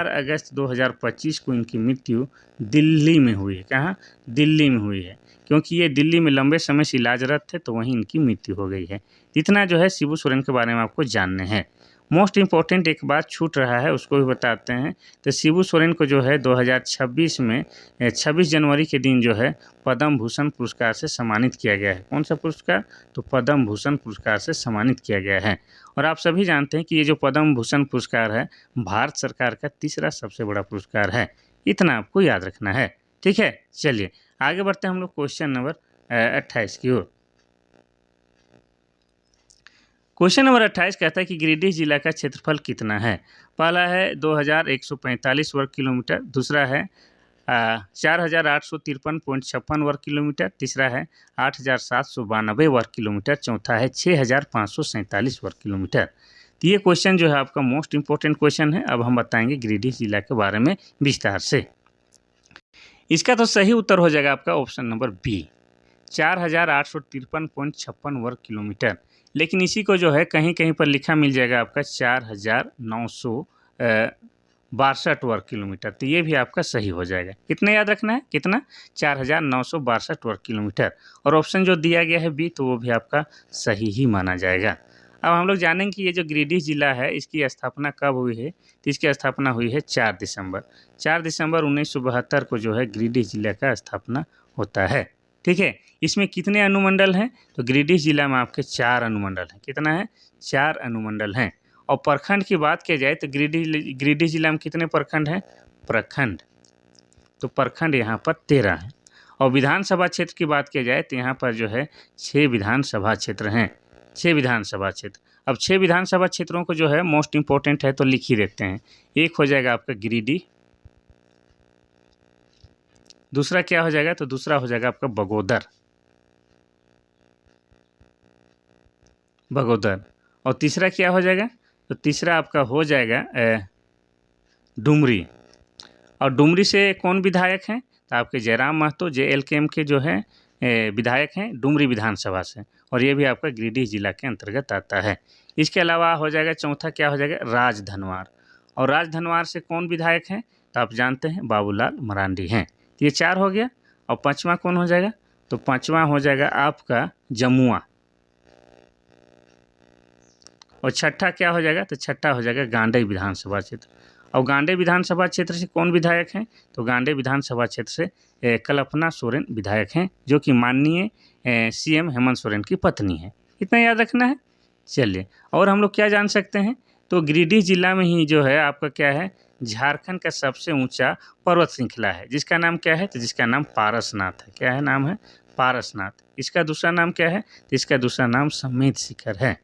अगस्त 2025 को इनकी मृत्यु दिल्ली में हुई है। कहाँ? दिल्ली में हुई है, क्योंकि ये दिल्ली में लंबे समय से इलाजरत थे, तो वहीं इनकी मृत्यु हो गई है। इतना जो है शिबू सोरेन के बारे में आपको जानने हैं। मोस्ट इम्पॉर्टेंट एक बात छूट रहा है, उसको भी बताते हैं। तो शिबू सोरेन को जो है 2026 में 26 जनवरी के दिन जो है पद्म भूषण पुरस्कार से सम्मानित किया गया है। कौन सा पुरस्कार? तो पद्म भूषण पुरस्कार से सम्मानित किया गया है। और आप सभी जानते हैं कि ये जो पद्म भूषण पुरस्कार है भारत सरकार का तीसरा सबसे बड़ा पुरस्कार है। इतना आपको याद रखना है। ठीक है, चलिए आगे बढ़ते हैं हम लोग क्वेश्चन नंबर 28 की ओर। क्वेश्चन नंबर 28 कहता है कि गिरिडीह जिला का क्षेत्रफल कितना है? पहला है 2145 वर्ग किलोमीटर, दूसरा है 4853.56 वर्ग किलोमीटर, तीसरा है 8792 वर्ग किलोमीटर, चौथा है 6547 वर्ग किलोमीटर। तो ये क्वेश्चन जो है आपका मोस्ट इंपॉर्टेंट क्वेश्चन है। अब हम बताएंगे गिरिडीह जिला के बारे में विस्तार से। इसका तो सही उत्तर हो जाएगा आपका ऑप्शन नंबर बी, 4853.56 वर्ग किलोमीटर। लेकिन इसी को जो है कहीं कहीं पर लिखा मिल जाएगा आपका 4900 62 वर्ग किलोमीटर। तो ये भी आपका सही हो जाएगा। कितना याद रखना है, कितना, 4962 वर्ग किलोमीटर। और ऑप्शन जो दिया गया है बी, तो वो भी आपका सही ही माना जाएगा। अब हम लोग जानेंगे कि ये जो गिरिडीह जिला है इसकी स्थापना कब हुई है। तो इसकी स्थापना हुई है 4 दिसंबर 1972 को जो है गिरिडीह जिले का स्थापना होता है। ठीक है, इसमें कितने अनुमंडल हैं, तो गिरिडीह जिला में आपके 4 अनुमंडल हैं। कितना है, 4 अनुमंडल हैं। और प्रखंड की बात की जाए तो गिरिडीह जिला में कितने प्रखंड हैं, प्रखंड, तो प्रखंड यहाँ पर 13 हैं। और विधानसभा क्षेत्र की बात की जाए तो यहाँ पर जो है 6 विधानसभा क्षेत्र हैं, 6 विधानसभा क्षेत्र। अब 6 विधानसभा क्षेत्रों को जो है मोस्ट इंपॉर्टेंट है तो लिख ही देते हैं। एक हो जाएगा आपका गिरिडीह, दूसरा क्या हो जाएगा, तो दूसरा हो जाएगा आपका बगोदर, और तीसरा क्या हो जाएगा, तो तीसरा आपका हो जाएगा डुमरी। और डुमरी से कौन विधायक हैं, तो आपके जयराम महतो JLKM के जो है विधायक हैं डुमरी विधानसभा से, और ये भी आपका गिरिडीह जिला के अंतर्गत आता है। इसके अलावा हो जाएगा चौथा क्या हो जाएगा, राजधनवार। और राजधनवार से कौन विधायक हैं, तो आप जानते हैं बाबूलाल मरांडी हैं। तो ये 4 हो गया। और 5वां कौन हो जाएगा, तो 5वां हो जाएगा आपका जमुआ। और छठा क्या हो जाएगा, तो छठा हो जाएगा गांडई विधानसभा क्षेत्र। और गांडे विधानसभा क्षेत्र से कौन विधायक हैं, तो गांडे विधानसभा क्षेत्र से कल्पना सोरेन विधायक हैं, जो कि माननीय CM हेमंत सोरेन की पत्नी है। इतना याद रखना है। चलिए, और हम लोग क्या जान सकते हैं, तो गिरिडीह जिला में ही जो है आपका क्या है, झारखंड का सबसे ऊंचा पर्वत श्रृंखला है, जिसका नाम क्या है, तो जिसका नाम पारसनाथ है। क्या है नाम है, पारसनाथ। इसका दूसरा नाम क्या है, तो इसका दूसरा नाम समेत शिखर है।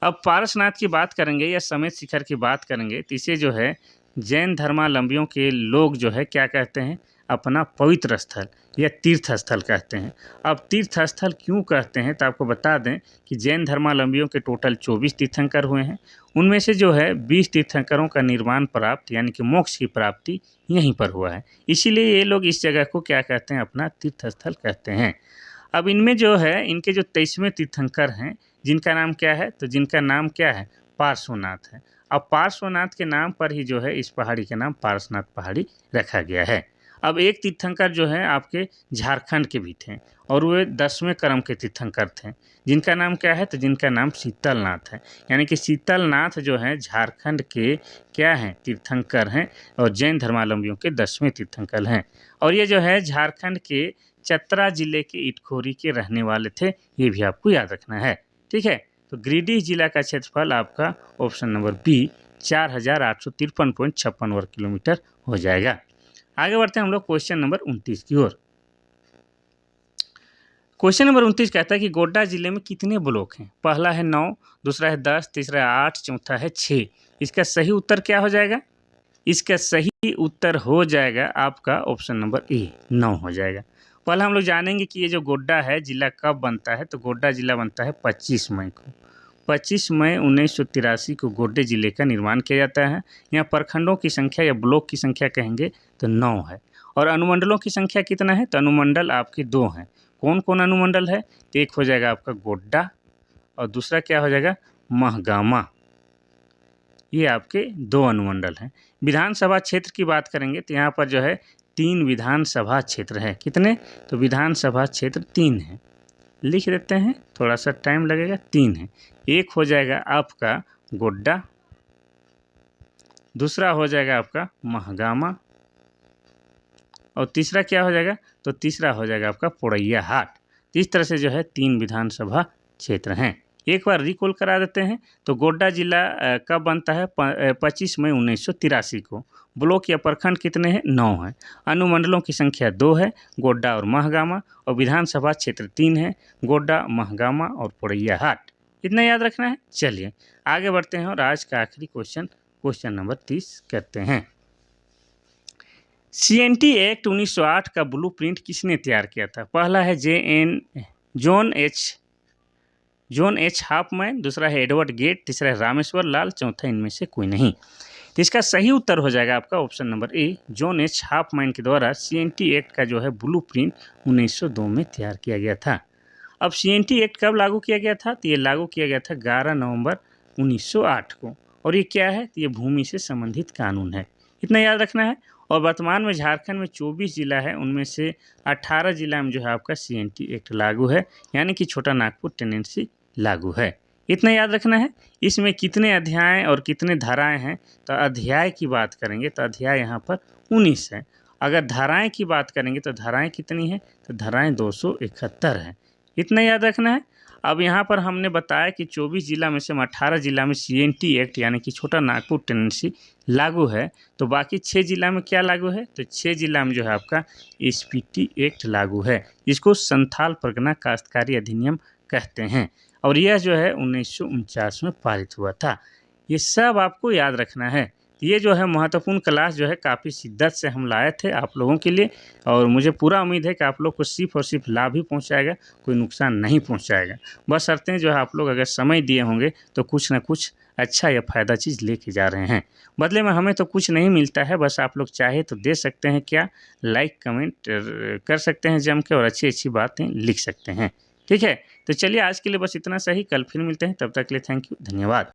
अब पारसनाथ की बात करेंगे या समेत शिखर की बात करेंगे तो इसे जो है जैन धर्मावलंबियों के लोग जो है क्या कहते हैं, अपना पवित्र स्थल या तीर्थ स्थल कहते हैं। अब तीर्थ स्थल क्यों कहते हैं, तो आपको बता दें कि जैन धर्मावलंबियों के टोटल 24 तीर्थंकर हुए हैं। उनमें से जो है 20 तीर्थंकरों का निर्वाण प्राप्त यानी कि मोक्ष की प्राप्ति यहीं पर हुआ है। इसीलिए ये लोग इस जगह को क्या कहते हैं, अपना तीर्थ स्थल कहते हैं। अब इनमें जो है इनके जो 23वें तीर्थंकर हैं, जिनका नाम क्या है, तो जिनका नाम क्या है, पार्श्वनाथ है। अब पार्श्वनाथ के नाम पर ही जो है इस पहाड़ी का नाम पार्श्वनाथ पहाड़ी रखा गया है। अब एक तीर्थंकर जो है आपके झारखंड के भी थे, और वे 10वें क्रम के तीर्थंकर थे, जिनका नाम क्या है, तो जिनका नाम शीतलनाथ है। यानी कि शीतलनाथ जो है झारखंड के क्या हैं, तीर्थंकर हैं, और जैन धर्मावलंबियों के 10वें तीर्थंकर हैं। और ये जो है झारखंड के चतरा जिले के इटखोरी के रहने वाले थे, ये भी आपको याद रखना है। ठीक है, तो गिरिडीह जिला का क्षेत्रफल आपका ऑप्शन नंबर बी 4853.56 वर्ग किलोमीटर हो जाएगा। आगे बढ़ते हैं हम लोग क्वेश्चन नंबर 29 की ओर। क्वेश्चन नंबर 29 कहता है कि गोड्डा जिले में कितने ब्लॉक हैं। पहला है 9, दूसरा है 10, तीसरा है 8, चौथा है 6। इसका सही उत्तर क्या हो जाएगा, इसका सही उत्तर हो जाएगा आपका ऑप्शन नंबर ए 9 हो जाएगा। पहले हम लोग जानेंगे कि ये जो गोड्डा है जिला कब बनता है, तो गोड्डा जिला बनता है 25 मई को। 25 मई 1983 को गोड्डा जिले का निर्माण किया जाता है। यहाँ प्रखंडों की संख्या या ब्लॉक की संख्या कहेंगे तो 9 है। और अनुमंडलों की संख्या कितना है, तो अनुमंडल आपके 2 हैं। कौन कौन अनुमंडल है, तो एक हो जाएगा आपका गोड्डा, और दूसरा क्या हो जाएगा, महगामा। ये आपके 2 अनुमंडल हैं। विधानसभा क्षेत्र की बात करेंगे तो यहाँ पर जो है 3 विधानसभा क्षेत्र है। कितने, तो विधानसभा क्षेत्र 3 है, लिख देते हैं, थोड़ा सा टाइम लगेगा, 3 है। एक हो जाएगा आपका गोड्डा, दूसरा हो जाएगा आपका महगामा, और तीसरा क्या हो जाएगा, तो तीसरा हो जाएगा आपका पोड़ैया हाट। इस तरह से जो है 3 विधानसभा क्षेत्र हैं। एक बार रिकॉल करा देते हैं, तो गोड्डा जिला कब बनता है, 25 मई 1983 को। ब्लॉक या प्रखंड कितने हैं, 9 हैं। अनुमंडलों की संख्या 2 है, गोड्डा और महगामा, और विधानसभा क्षेत्र 3 है, गोड्डा, महगामा और पोड़ैया हाट। इतना याद रखना है। चलिए आगे बढ़ते हैं और आज का आखिरी क्वेश्चन नंबर 30 करते हैं। CNT एक्ट 1908 का ब्लूप्रिंट किसने तैयार किया था। पहला है जॉन एच हाफमैन, दूसरा है एडवर्ड गेट, तीसरा है रामेश्वर लाल, चौथा इनमें से कोई नहीं। तो इसका सही उत्तर हो जाएगा आपका ऑप्शन नंबर ए, जॉन एच हाफमैन के द्वारा CNT एक्ट का जो है ब्लूप्रिंट 1902 में तैयार किया गया था। अब CNT एक्ट कब लागू किया गया था, तो ये लागू किया गया था 11 नवंबर 1908 को। और ये क्या है, तो ये भूमि से संबंधित कानून है। इतना याद रखना है। और वर्तमान में झारखंड में 24 ज़िला है, उनमें से 18 ज़िला में जो है आपका CNT एक्ट लागू है, यानी कि छोटा नागपुर टेनेंसी लागू है। इतना याद रखना है। इसमें कितने अध्याय और कितने धाराएं हैं, तो अध्याय की बात करेंगे तो अध्याय यहाँ पर 19 है। अगर धाराएं की बात करेंगे तो धाराएं कितनी हैं, तो धाराएं 271 हैं। इतना याद रखना है। अब यहाँ पर हमने बताया कि 24 ज़िला में से 18 ज़िला में CNT एक्ट यानी कि छोटा नागपुर टेनेंसी लागू है, तो बाकी 6 ज़िला में क्या लागू है, तो 6 ज़िला में जो है आपका SPT एक्ट लागू है। इसको संथाल परगना काश्तकारी अधिनियम कहते हैं और यह जो है 1949 में पारित हुआ था। ये सब आपको याद रखना है। ये जो है महत्वपूर्ण क्लास जो है काफ़ी शिद्दत से हम लाए थे आप लोगों के लिए और मुझे पूरा उम्मीद है कि आप लोग को सिर्फ और सिर्फ लाभ ही पहुंचाएगा, कोई नुकसान नहीं पहुंचाएगा। बशर्ते जो है आप लोग अगर समय दिए होंगे तो कुछ ना कुछ अच्छा या फ़ायदा चीज़ लेके जा रहे हैं। बदले में हमें तो कुछ नहीं मिलता है, बस आप लोग चाहे तो दे सकते हैं क्या, लाइक कमेंट कर सकते हैं जम के और अच्छी-अच्छी बातें लिख सकते हैं। ठीक है? तो चलिए आज के लिए बस इतना सही, कल फिर मिलते हैं, तब तक के लिए थैंक यू, धन्यवाद।